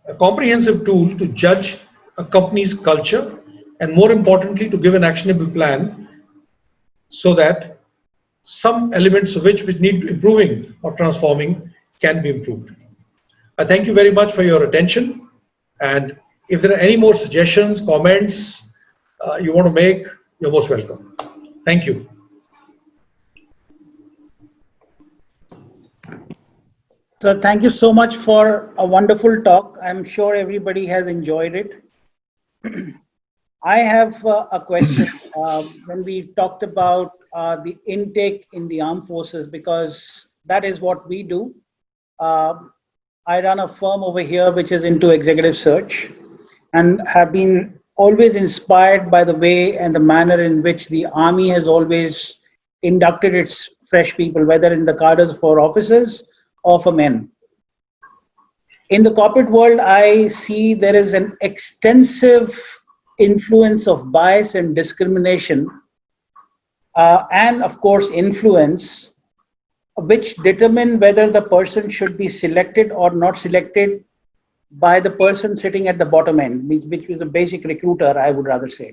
B: a comprehensive tool to judge a company's culture and, more importantly, to give an actionable plan so that some elements of which need improving or transforming can be improved. I thank you very much for your attention, and if there are any more suggestions, comments you want to make, you're most welcome. Thank you.
A: So thank you so much for a wonderful talk. I'm sure everybody has enjoyed it. I have a question. When we talked about the intake in the armed forces, because that is what we do. I run a firm over here which is into executive search, and have been always inspired by the way and the manner in which the army has always inducted its fresh people, whether in the cadres for officers or for men. In the corporate world, I see there is an extensive influence of bias and discrimination, and of course influence, which determine whether the person should be selected or not selected by the person sitting at the bottom end, which is a basic recruiter, I would rather say.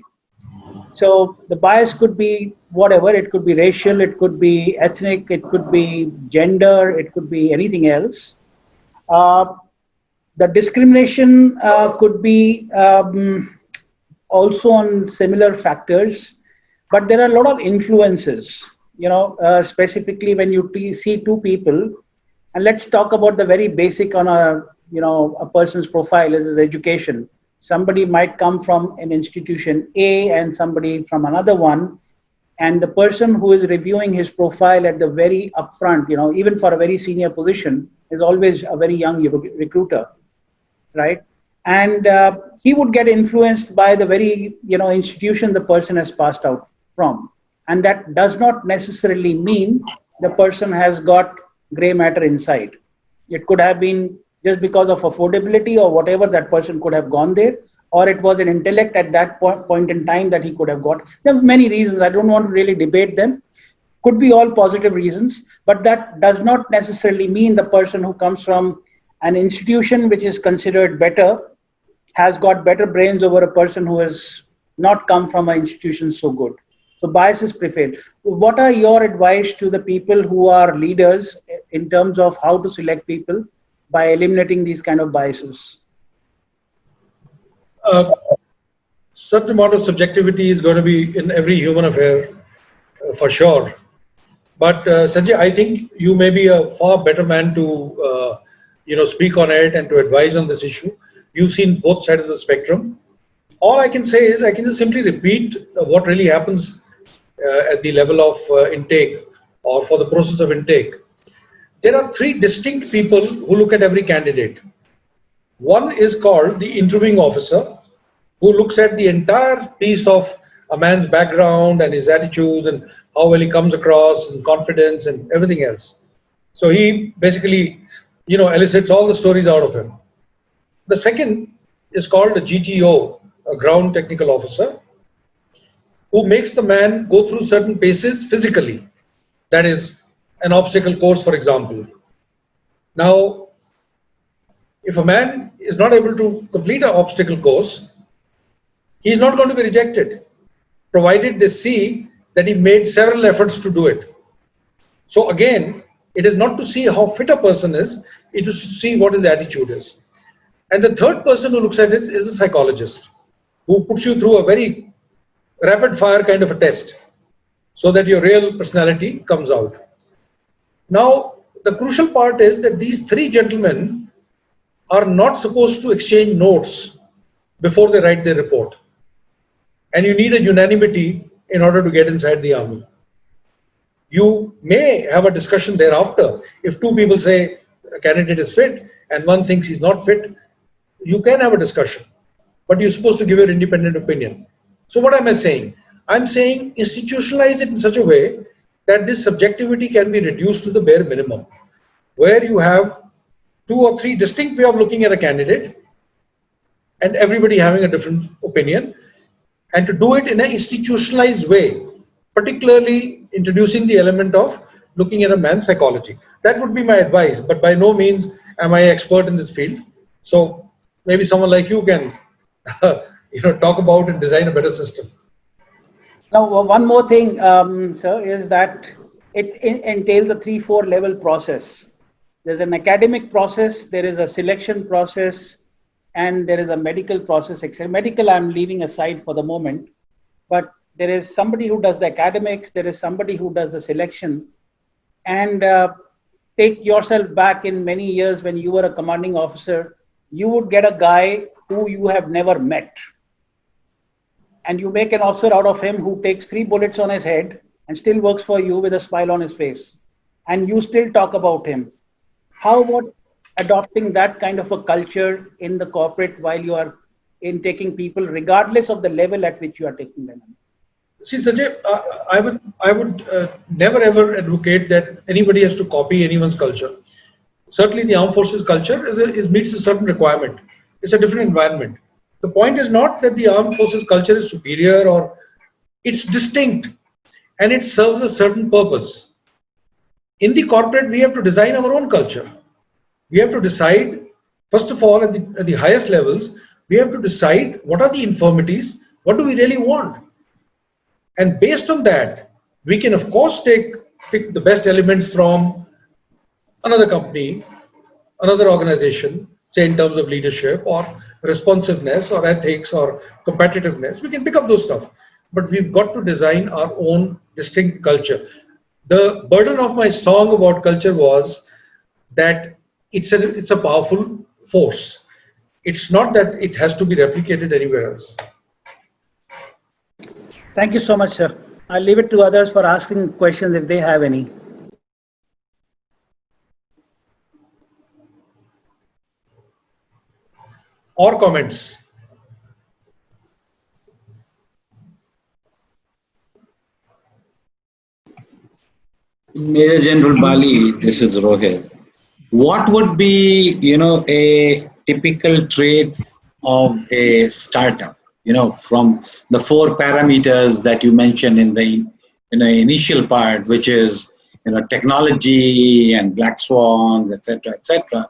A: So the bias could be whatever. It could be racial, it could be ethnic, it could be gender, it could be anything else. The discrimination could be also on similar factors, but there are a lot of influences, specifically when you see two people, and let's talk about the very basic on a person's profile is his education. Somebody might come from an institution A and somebody from another one, and the person who is reviewing his profile at the very upfront, even for a very senior position, is always a very young recruiter, right? And he would get influenced by the very institution the person has passed out from, and that does not necessarily mean the person has got gray matter inside. It could have been just because of affordability or whatever, that person could have gone there, or it was an intellect at that point in time that he could have got. There are many reasons. I don't want to really debate them. Could be all positive reasons, but that does not necessarily mean the person who comes from an institution which is considered better has got better brains over a person who has not come from an institution so good. So biases prevail. What are your advice to the people who are leaders in terms of how to select people by eliminating these kind of biases?
B: Certain amount of subjectivity is going to be in every human affair, for sure. But Sanjay, I think you may be a far better man to speak on it and to advise on this issue. You've seen both sides of the spectrum. All I can say is I can just simply repeat what really happens at the level of intake or for the process of intake. There are three distinct people who look at every candidate. One is called the interviewing officer, who looks at the entire piece of a man's background and his attitudes and how well he comes across and confidence and everything else. So he basically, elicits all the stories out of him. The second is called a GTO, a ground technical officer, who makes the man go through certain paces physically. That is an obstacle course, for example. Now, if a man is not able to complete an obstacle course, he is not going to be rejected, provided they see that he made several efforts to do it. So again, it is not to see how fit a person is, it is to see what his attitude is. And the third person who looks at it is a psychologist, who puts you through a very rapid fire kind of a test so that your real personality comes out. Now, the crucial part is that these three gentlemen are not supposed to exchange notes before they write their report. And you need a unanimity in order to get inside the army. You may have a discussion thereafter. If two people say a candidate is fit and one thinks he's not fit, you can have a discussion, but you're supposed to give your independent opinion. So what am I saying? I'm saying institutionalize it in such a way that this subjectivity can be reduced to the bare minimum, where you have 2 or 3 distinct way of looking at a candidate and everybody having a different opinion, and to do it in an institutionalized way, particularly introducing the element of looking at a man's psychology. That would be my advice, but by no means am I expert in this field. So maybe someone like you can talk about and design a better system.
A: Now, one more thing, sir, is that it entails a 3-4 level process. There's an academic process, there is a selection process, and there is a medical process. Medical, I'm leaving aside for the moment, but there is somebody who does the academics, there is somebody who does the selection. And take yourself back in many years when you were a commanding officer, you would get a guy who you have never met. And you make an officer out of him who takes 3 bullets on his head and still works for you with a smile on his face. And you still talk about him. How about adopting that kind of a culture in the corporate while you are taking people, regardless of the level at which you are taking them?
B: See, Sanjay, I would never ever advocate that anybody has to copy anyone's culture. Certainly, the armed forces culture meets a certain requirement. It's a different environment. The point is not that the armed forces culture is superior, or it's distinct and it serves a certain purpose. In the corporate, we have to design our own culture. We have to decide, first of all, at the highest levels, we have to decide what are the infirmities, what do we really want? And based on that, we can of course pick the best elements from another company, another organization, say in terms of leadership or responsiveness or ethics or competitiveness. We can pick up those stuff, but we've got to design our own distinct culture. The burden of my song about culture was that it's a powerful force. It's not that it has to be replicated anywhere else.
A: Thank you so much, sir. I'll leave it to others for asking questions if they have any.
B: Or comments.
F: Major General Bali, this is Rohit. What would be, a typical trait of a startup? From the four parameters that you mentioned in the, initial part, which is, technology and black swans, etc., etc.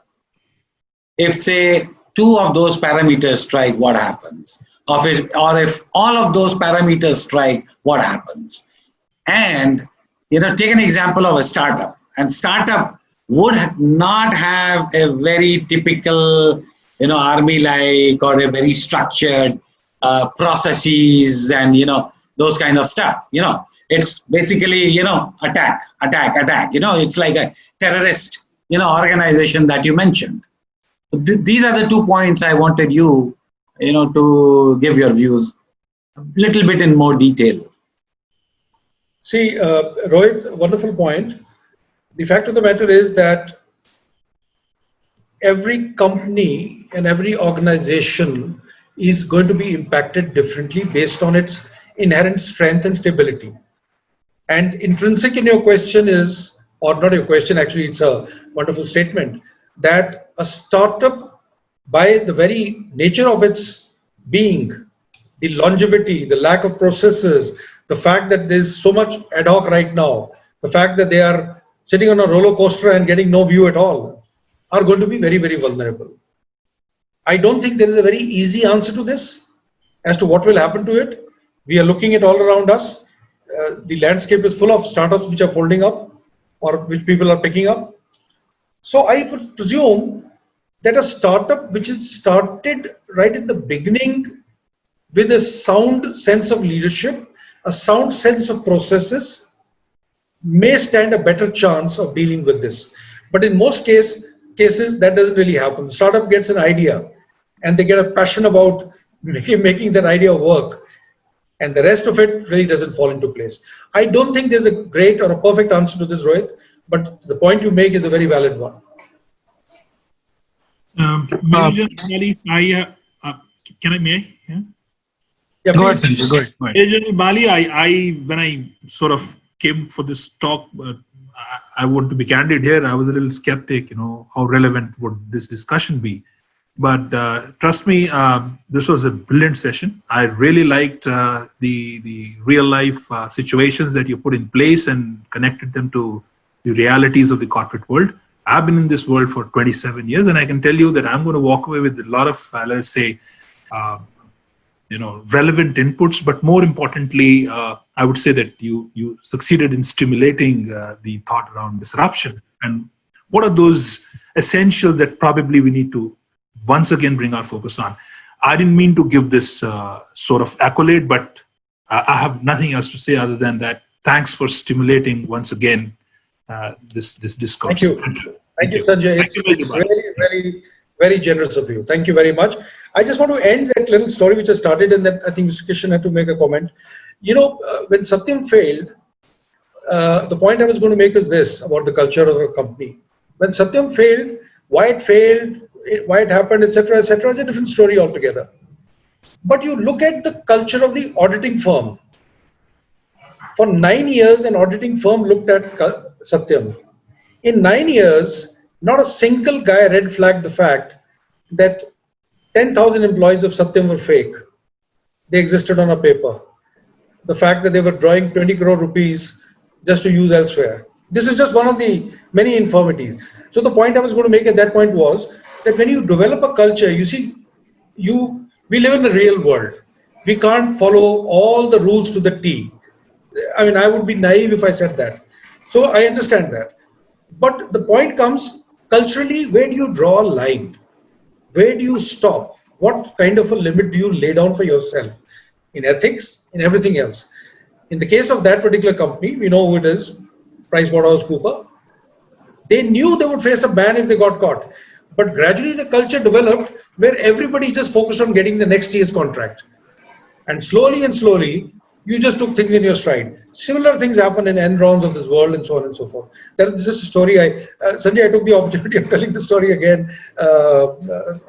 F: If say two of those parameters strike, what happens? Or if all of those parameters strike, what happens? And take an example of a startup. And startup would not have a very typical, army-like or a very structured processes and those kind of stuff. It's basically attack. It's like a terrorist organization that you mentioned. These are the 2 points I wanted you to give your views a little bit in more detail.
B: See, Rohit, wonderful point. The fact of the matter is that every company and every organization is going to be impacted differently based on its inherent strength and stability. And intrinsic in your question is, or not your question, actually it's a wonderful statement, that a startup, by the very nature of its being, the longevity, the lack of processes, the fact that there's so much ad hoc right now, the fact that they are sitting on a roller coaster and getting no view at all, are going to be very, very vulnerable. I don't think there is a very easy answer to this as to what will happen to it. We are looking at all around us. The landscape is full of startups which are folding up or which people are picking up. So I would presume that a startup which is started right in the beginning with a sound sense of leadership, a sound sense of processes, may stand a better chance of dealing with this. But in most cases, that doesn't really happen. The startup gets an idea and they get a passion about making that idea work, and the rest of it really doesn't fall into place. I don't think there's a great or a perfect answer to this, Rohit, but the point you make is a very valid one.
G: Major General Bali, can I, may I? Yeah?
B: Yeah,
G: go ahead, Sanjay. Go ahead. Major General Bali, when I sort of came for this talk, I want to be candid here. I was a little skeptic, how relevant would this discussion be? But trust me, this was a brilliant session. I really liked the real life situations that you put in place and connected them to the realities of the corporate world. I've been in this world for 27 years, and I can tell you that I'm going to walk away with a lot of, let's say, relevant inputs. But more importantly, I would say that you succeeded in stimulating the thought around disruption. And what are those essentials that probably we need to once again bring our focus on? I didn't mean to give this sort of accolade, but I have nothing else to say other than that. Thanks for stimulating once again this discourse.
B: Thank you, Sanjay. It's really, really very generous of you. Thank you very much. I just want to end that little story which I started, and that I think Mr. Kishan had to make a comment. When Satyam failed, the point I was going to make is this about the culture of a company. When Satyam failed, why it happened, etc., is a different story altogether. But you look at the culture of the auditing firm. For 9 years, an auditing firm looked at Satyam. In 9 years, not a single guy red flagged the fact that 10,000 employees of Satyam were fake. They existed on a paper. The fact that they were drawing 20 crore rupees just to use elsewhere. This is just one of the many infirmities. So the point I was going to make at that point was that when you develop a culture, you see, we live in a real world. We can't follow all the rules to the T. I mean, I would be naive if I said that. So I understand that. But the point comes, culturally, where do you draw a line? Where do you stop? What kind of a limit do you lay down for yourself? In ethics, in everything else. In the case of that particular company, we know who it is, PricewaterhouseCoopers. They knew they would face a ban if they got caught. But gradually the culture developed where everybody just focused on getting the next year's contract. And slowly, You just took things in your stride. Similar things happen in Enrons of this world and so on and so forth. That is just a story. Sanjay, I took the opportunity of telling the story again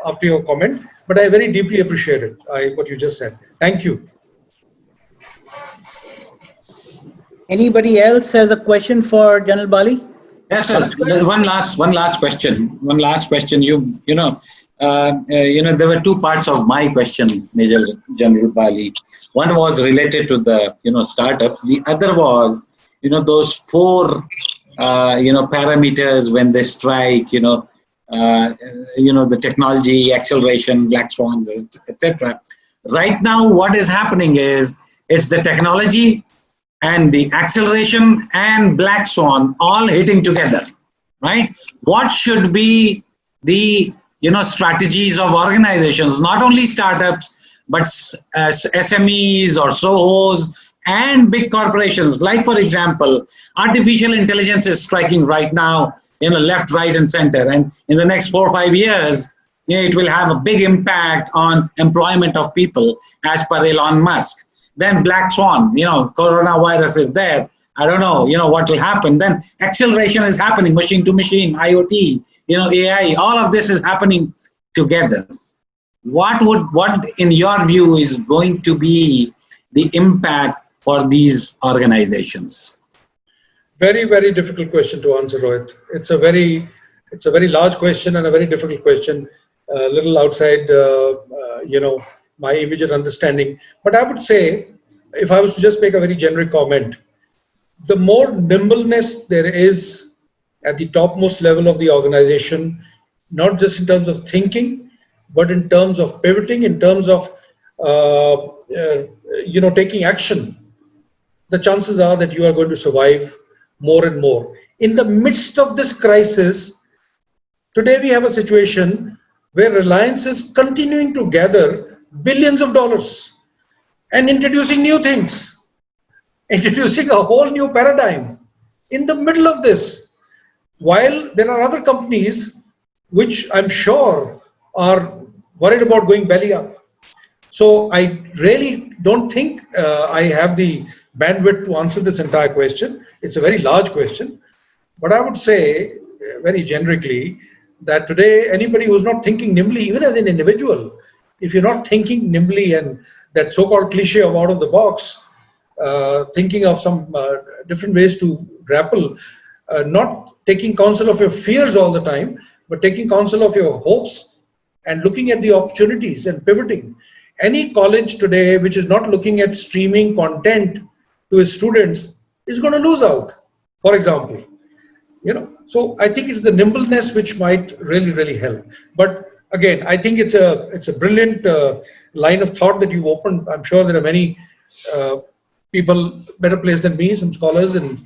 B: after your comment, but I very deeply appreciate it, what you just said. Thank you.
A: Anybody else has a question for General Bali?
F: Yes, sir. One last question. There were two parts of my question, Major General Bali. One was related to the, startups. The other was, those four, parameters when they strike, the technology, acceleration, black swans, etc. Right now, what is happening is it's the technology and the acceleration and black swan all hitting together, right? What should be the strategies of organizations, not only startups, but SMEs or SOHOs and big corporations? Like, for example, artificial intelligence is striking right now, left, right, and center. And in the next 4 or 5 years, it will have a big impact on employment of people, as per Elon Musk. Then black swan, coronavirus is there. I don't know, what will happen. Then acceleration is happening, machine to machine, IoT, AI, all of this is happening together. What in your view is going to be the impact for these organizations?
B: Very, very difficult question to answer, Rohit. It's a very large question and a very difficult question, a little outside, my immediate understanding. But I would say, if I was to just make a very generic comment, the more nimbleness there is at the topmost level of the organization, not just in terms of thinking, but in terms of pivoting, in terms of taking action, the chances are that you are going to survive more and more. In the midst of this crisis, today we have a situation where Reliance is continuing to gather billions of dollars and introducing new things, introducing a whole new paradigm in the middle of this, while there are other companies which I'm sure are worried about going belly up. So I really don't think I have the bandwidth to answer this entire question. It's a very large question, but I would say very generically that today anybody who's not thinking nimbly, even as an individual, if you're not thinking nimbly and that so-called cliche of out of the box, thinking of some different ways to grapple, not taking counsel of your fears all the time, but taking counsel of your hopes and looking at the opportunities and pivoting. Any college today which is not looking at streaming content to its students is going to lose out, for example. So I think it's the nimbleness which might really help. But again, I think it's a brilliant line of thought that you've opened. I'm sure there are many people better placed than me, some scholars and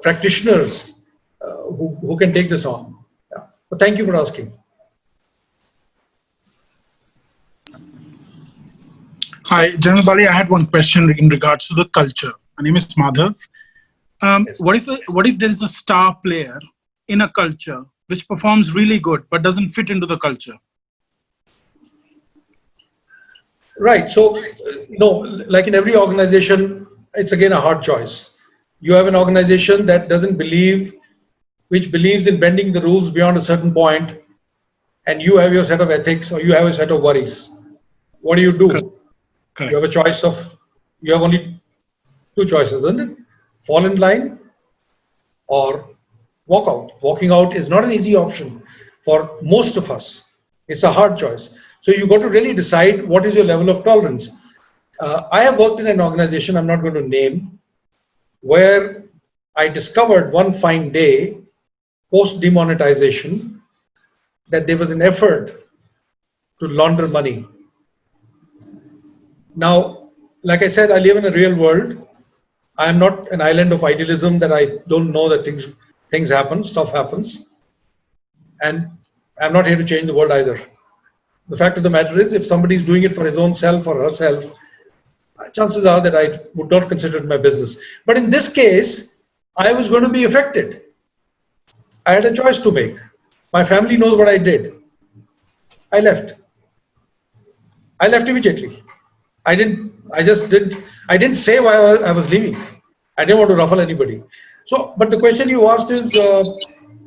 B: practitioners who can take this on. Yeah. But thank you for asking.
H: Hi, General Bali. I had one question in regards to the culture. My name is Madhav.
B: Yes.
H: What if there is a star player in a culture which performs really good but doesn't fit into the culture?
B: Right. So, like in every organization, it's again a hard choice. You have an organization that which believes in bending the rules beyond a certain point, and you have your set of ethics or you have a set of worries. What do?
H: Correct.
B: You have you have only two choices, isn't it? Fall in line or walk out. Walking out is not an easy option for most of us. It's a hard choice. So you got to really decide what is your level of tolerance. I have worked in an organization I'm not going to name, where I discovered one fine day, post demonetization, that there was an effort to launder money. Now, like I said, I live in a real world. I am not an island of idealism that I don't know that things happen, stuff happens. And I'm not here to change the world either. The fact of the matter is, if somebody is doing it for his own self or herself, chances are that I would not consider it my business. But in this case, I was going to be affected. I had a choice to make. My family knows what I did. I left. I left immediately. I didn't I didn't say why I was leaving. I didn't want to ruffle anybody. So, but the question you asked is,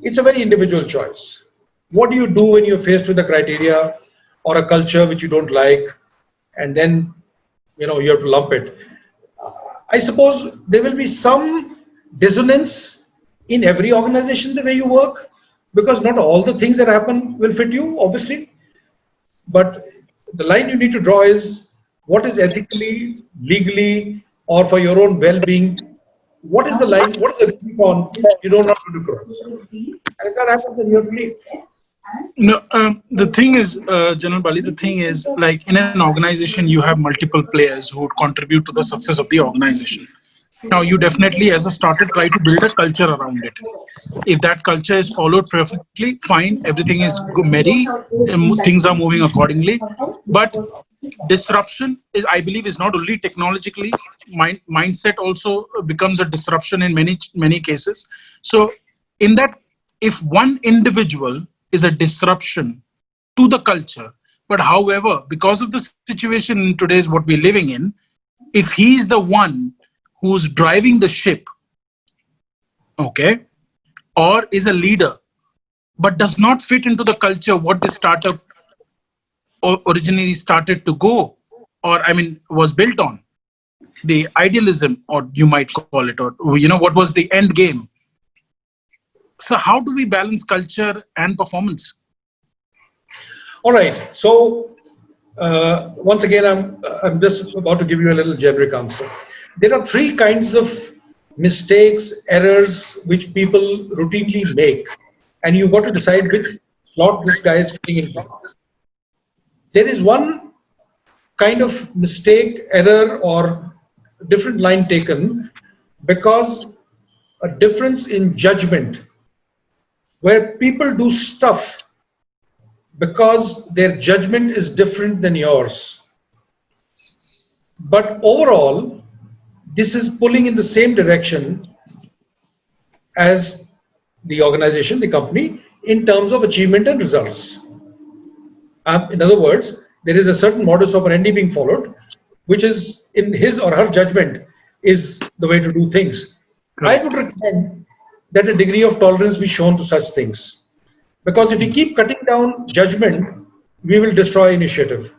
B: it's a very individual choice. What do you do when you're faced with a criteria or a culture which you don't like, and then, you know, you have to lump it? I suppose there will be some dissonance in every organization the way you work, because not all the things that happen will fit you, obviously. But the line you need to draw is what is ethically, legally, or for your own well-being. What is the line? What is the Rubicon you don't have to cross? And if that happens, then you have to leave.
H: No, the thing is, General Bali, the thing is, like in an organization, you have multiple players who would contribute to the success of the organization. Now, you definitely, as a starter, try to build a culture around it. If that culture is followed perfectly, fine, everything is merry, things are moving accordingly. But disruption is, I believe, is not only technologically, mindset also becomes a disruption in many cases. So, in that, if one individual is a disruption to the culture, but however, because of the situation in today's what we're living in, if he's the one who's driving the ship, okay, or is a leader, but does not fit into the culture what the startup originally started to go, or I mean, was built on, the idealism, or you might call it, or you know, what was the end game. So how do we balance culture and performance?
B: All right. So once again, I'm just about to give you a little generic answer. There are three kinds of mistakes, errors which people routinely make, and you've got to decide which slot this guy is fitting into. There is one kind of mistake, error, or different line taken because a difference in judgment, where people do stuff because their judgment is different than yours. But overall, this is pulling in the same direction as the organization, the company, in terms of achievement and results. In other words, there is a certain modus operandi being followed, which is, in his or her judgment, is the way to do things. I would recommend that a degree of tolerance be shown to such things. Because if we keep cutting down judgment, we will destroy initiative.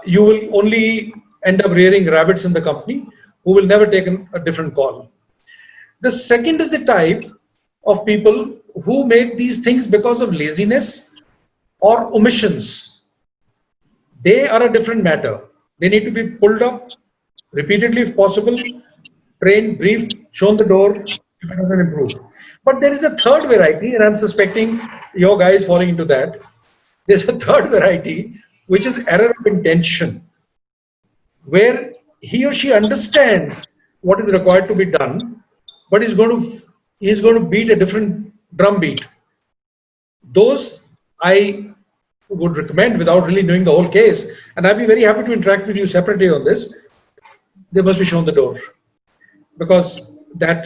B: You will only end up rearing rabbits in the company who will never take a different call. The second is the type of people who make these things because of laziness or omissions. They are a different matter. They need to be pulled up repeatedly if possible, trained, briefed, shown the door if it doesn't improve. But there is a third variety, and I'm suspecting your guy is falling into that. There's a third variety, which is error of intention, where he or she understands what is required to be done, but he's going to beat a different drum beat. Those I would recommend, without really knowing the whole case, and I'd be very happy to interact with you separately on this, they must be shown the door, because that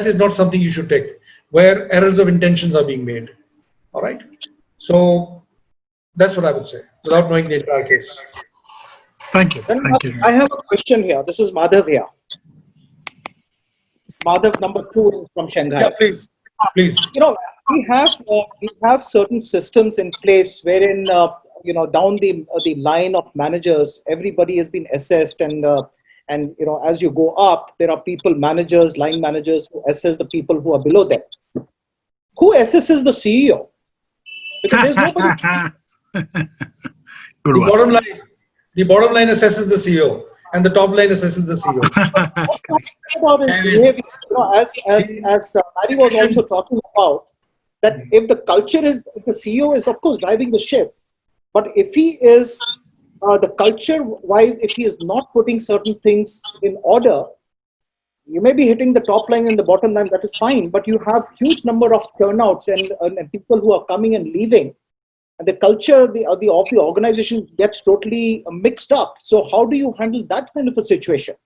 B: is not something you should take, where errors of intentions are being made. All right. So that's what I would say, without knowing the entire case.
H: Thank you. Thank you.
I: I have a question here. This is Madhav here. Madhav, number 2 from Shanghai.
B: Yeah, please.
I: You know, we have certain systems in place wherein you know, down the line of managers, everybody has been assessed, and you know, as you go up, there are people, managers, line managers, who assess the people who are below them. Who assesses the CEO? Because there's nobody.
B: The bottom line assesses the CEO, and the top line assesses the CEO.
I: About his behavior, you know, as Mary was also talking about, that if the culture is, the CEO is of course driving the ship, but if he is the culture wise, if he is not putting certain things in order, you may be hitting the top line and the bottom line, that is fine, but you have huge number of turnouts and people who are coming and leaving, and the culture of the organization gets totally mixed up. So how do you handle that kind of a situation?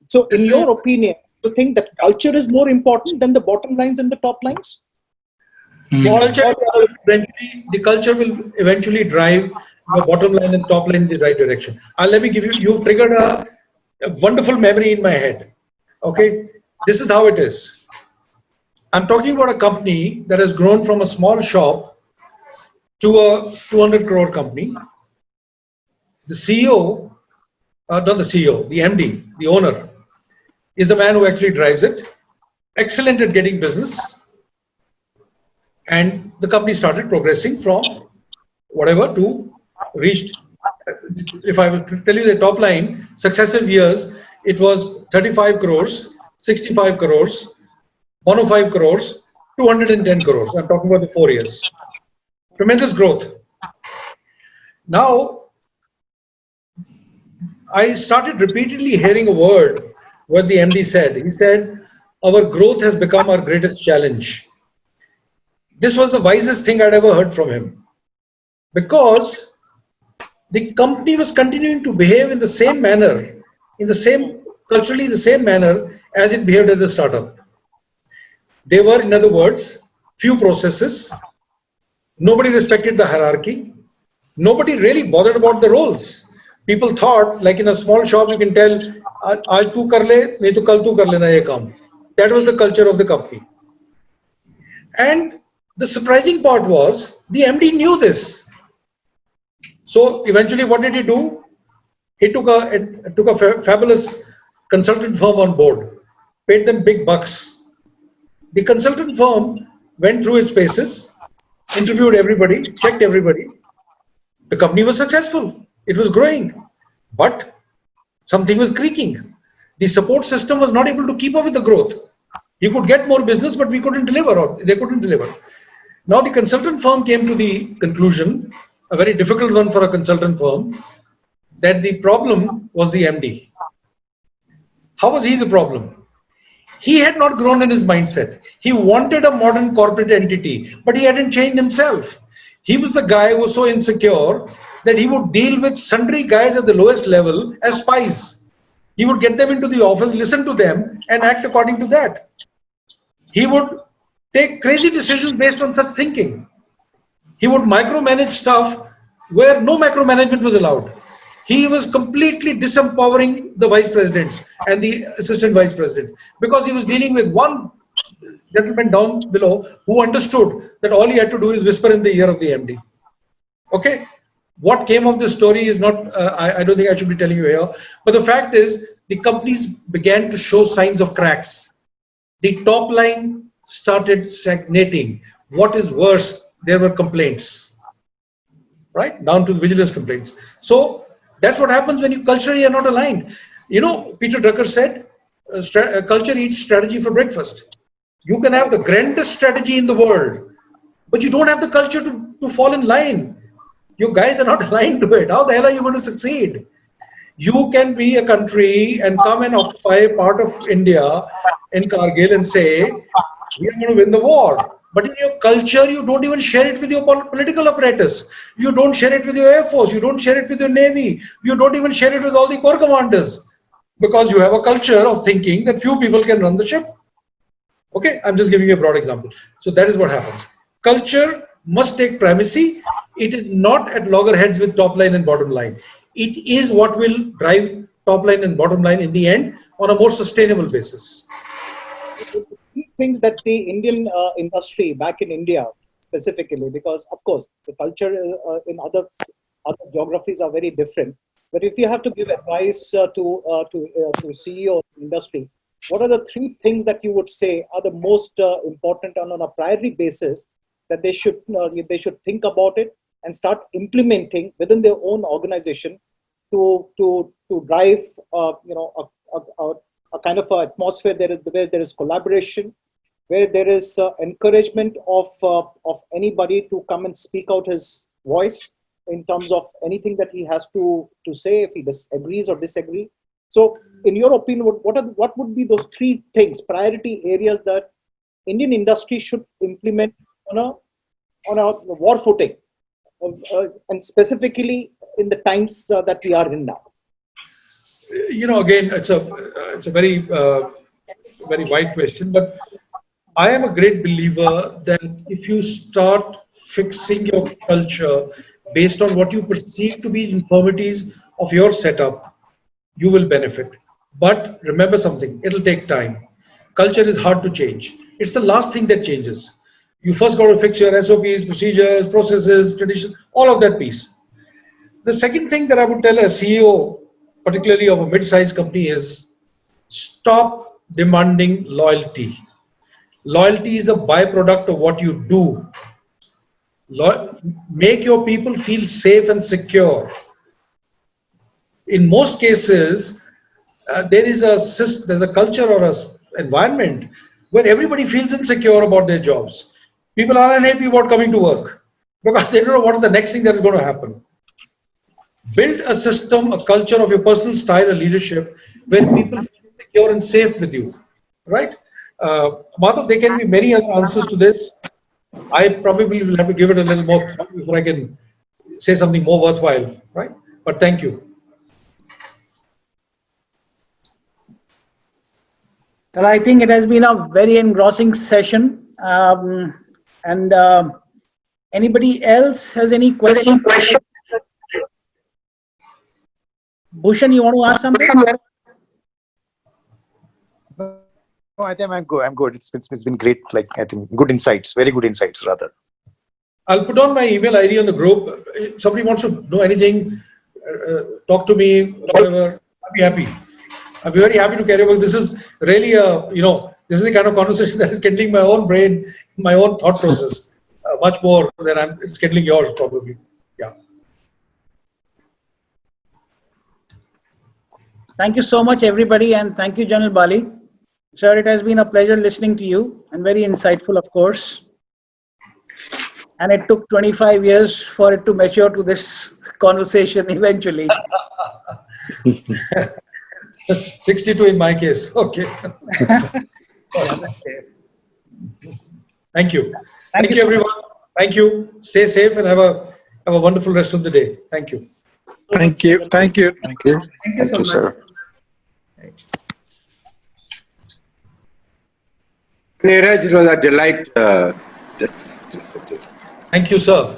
I: So in your opinion, do you think that culture is more important than the bottom lines and the top lines?
B: The culture will eventually drive your bottom line and top line in the right direction. Let me give you, you've triggered a wonderful memory in my head. Okay, this is how it is. I'm talking about a company that has grown from a small shop to a 200 crore company. The CEO, not the CEO, the MD, the owner, is the man who actually drives it. Excellent at getting business. And the company started progressing from whatever to reached, if I was to tell you the top line, successive years, it was 35 crores, 65 crores, 105 crores, 210 crores. I'm talking about the 4 years. Tremendous growth. Now, I started repeatedly hearing a word, what the MD said. He said, our growth has become our greatest challenge. This was the wisest thing I'd ever heard from him, because the company was continuing to behave in the same manner, in the same, culturally the same manner as it behaved as a startup. They were, in other words, few processes. Nobody respected the hierarchy. Nobody really bothered about the roles. People thought, like in a small shop, you can tell, aaj tu kar le, nahi to kal tu kar lena ye kaam. That was the culture of the company. And the surprising part was, the MD knew this. So eventually, what did he do? He took a fabulous consultant firm on board, paid them big bucks. The consultant firm went through its paces, interviewed everybody, checked everybody. The company was successful. It was growing, but something was creaking. The support system was not able to keep up with the growth. You could get more business, but we couldn't deliver, or they couldn't deliver. Now the consultant firm came to the conclusion, a very difficult one for a consultant firm, that the problem was the MD. How was he the problem? He had not grown in his mindset. He wanted a modern corporate entity, but he hadn't changed himself. He was the guy who was so insecure that he would deal with sundry guys at the lowest level as spies. He would get them into the office, listen to them, and act according to that. He would take crazy decisions based on such thinking. He would micromanage stuff where no micromanagement was allowed. He was completely disempowering the vice presidents and the assistant vice president, because he was dealing with one gentleman down below who understood that all he had to do is whisper in the ear of the MD. Okay, what came of this story is not, I don't think I should be telling you here, but the fact is the companies began to show signs of cracks. The top line started stagnating. What is worse, there were complaints, right? Down to vigilance complaints. So that's what happens when you culturally are not aligned. You know, Peter Drucker said, culture eats strategy for breakfast. You can have the grandest strategy in the world, but you don't have the culture to fall in line. You guys are not aligned to it. How the hell are you going to succeed? You can be a country and come and occupy part of India in Kargil and say, we are going to win the war. But in your culture, you don't even share it with your political apparatus. You don't share it with your Air Force. You don't share it with your Navy. You don't even share it with all the corps commanders, because you have a culture of thinking that few people can run the ship. Okay, I'm just giving you a broad example. So that is what happens. Culture must take primacy. It is not at loggerheads with top line and bottom line. It is what will drive top line and bottom line in the end on a more sustainable basis.
I: Things that the Indian industry back in India specifically, because of course the culture in other geographies are very different. But if you have to give advice to CEO of the industry, what are the 3 things that you would say are the most important on a priority basis that they should think about it and start implementing within their own organization to drive a kind of atmosphere where there is collaboration, where there is encouragement of anybody to come and speak out his voice in terms of anything that he has to say, if he disagrees or disagree. So in your opinion, what would be those 3 things, priority areas that Indian industry should implement on a war footing, and specifically in the times that we are in now?
B: You know, again, it's a very very wide question, but I am a great believer that if you start fixing your culture, based on what you perceive to be infirmities of your setup, you will benefit. But remember something, it'll take time. Culture is hard to change. It's the last thing that changes. You first got to fix your SOPs, procedures, processes, traditions, all of that piece. The second thing that I would tell a CEO, particularly of a mid-sized company, is stop demanding loyalty. Loyalty is a byproduct of what you do. Make your people feel safe and secure. In most cases, there's a culture or an environment where everybody feels insecure about their jobs. People are unhappy about coming to work because they don't know what is the next thing that is going to happen. Build a system, a culture of your personal style and leadership where people feel secure and safe with you, right? Madhav, there can be many other answers to this. I probably will have to give it a little more thought before I can say something more worthwhile, right? But thank you.
A: Well, I think it has been a very engrossing session. Anybody else has any questions? Bhushan, you want to ask something?
J: No, I think I'm good. I'm good. It's been great. Like, I think good insights, very good insights rather.
B: I'll put on my email ID on the group. If somebody wants to know anything, talk to me, whatever. I'll be happy. I'll be very happy to carry on. This is really this is the kind of conversation that is kindling my own brain, my own thought process, much more than it's kindling yours probably. Yeah.
A: Thank you so much, everybody, and thank you, General Bali. Sir, it has been a pleasure listening to you and very insightful, of course. And it took 25 years for it to mature to this conversation eventually.
B: 62 in my case. Okay. Thank you. Thank you, everyone. Thank you. Stay safe and have a wonderful rest of the day. Thank you.
H: Thank you. Thank you.
J: Thank you. Thank you, sir.
K: Neeraj, it was a delight.
B: Thank you, sir.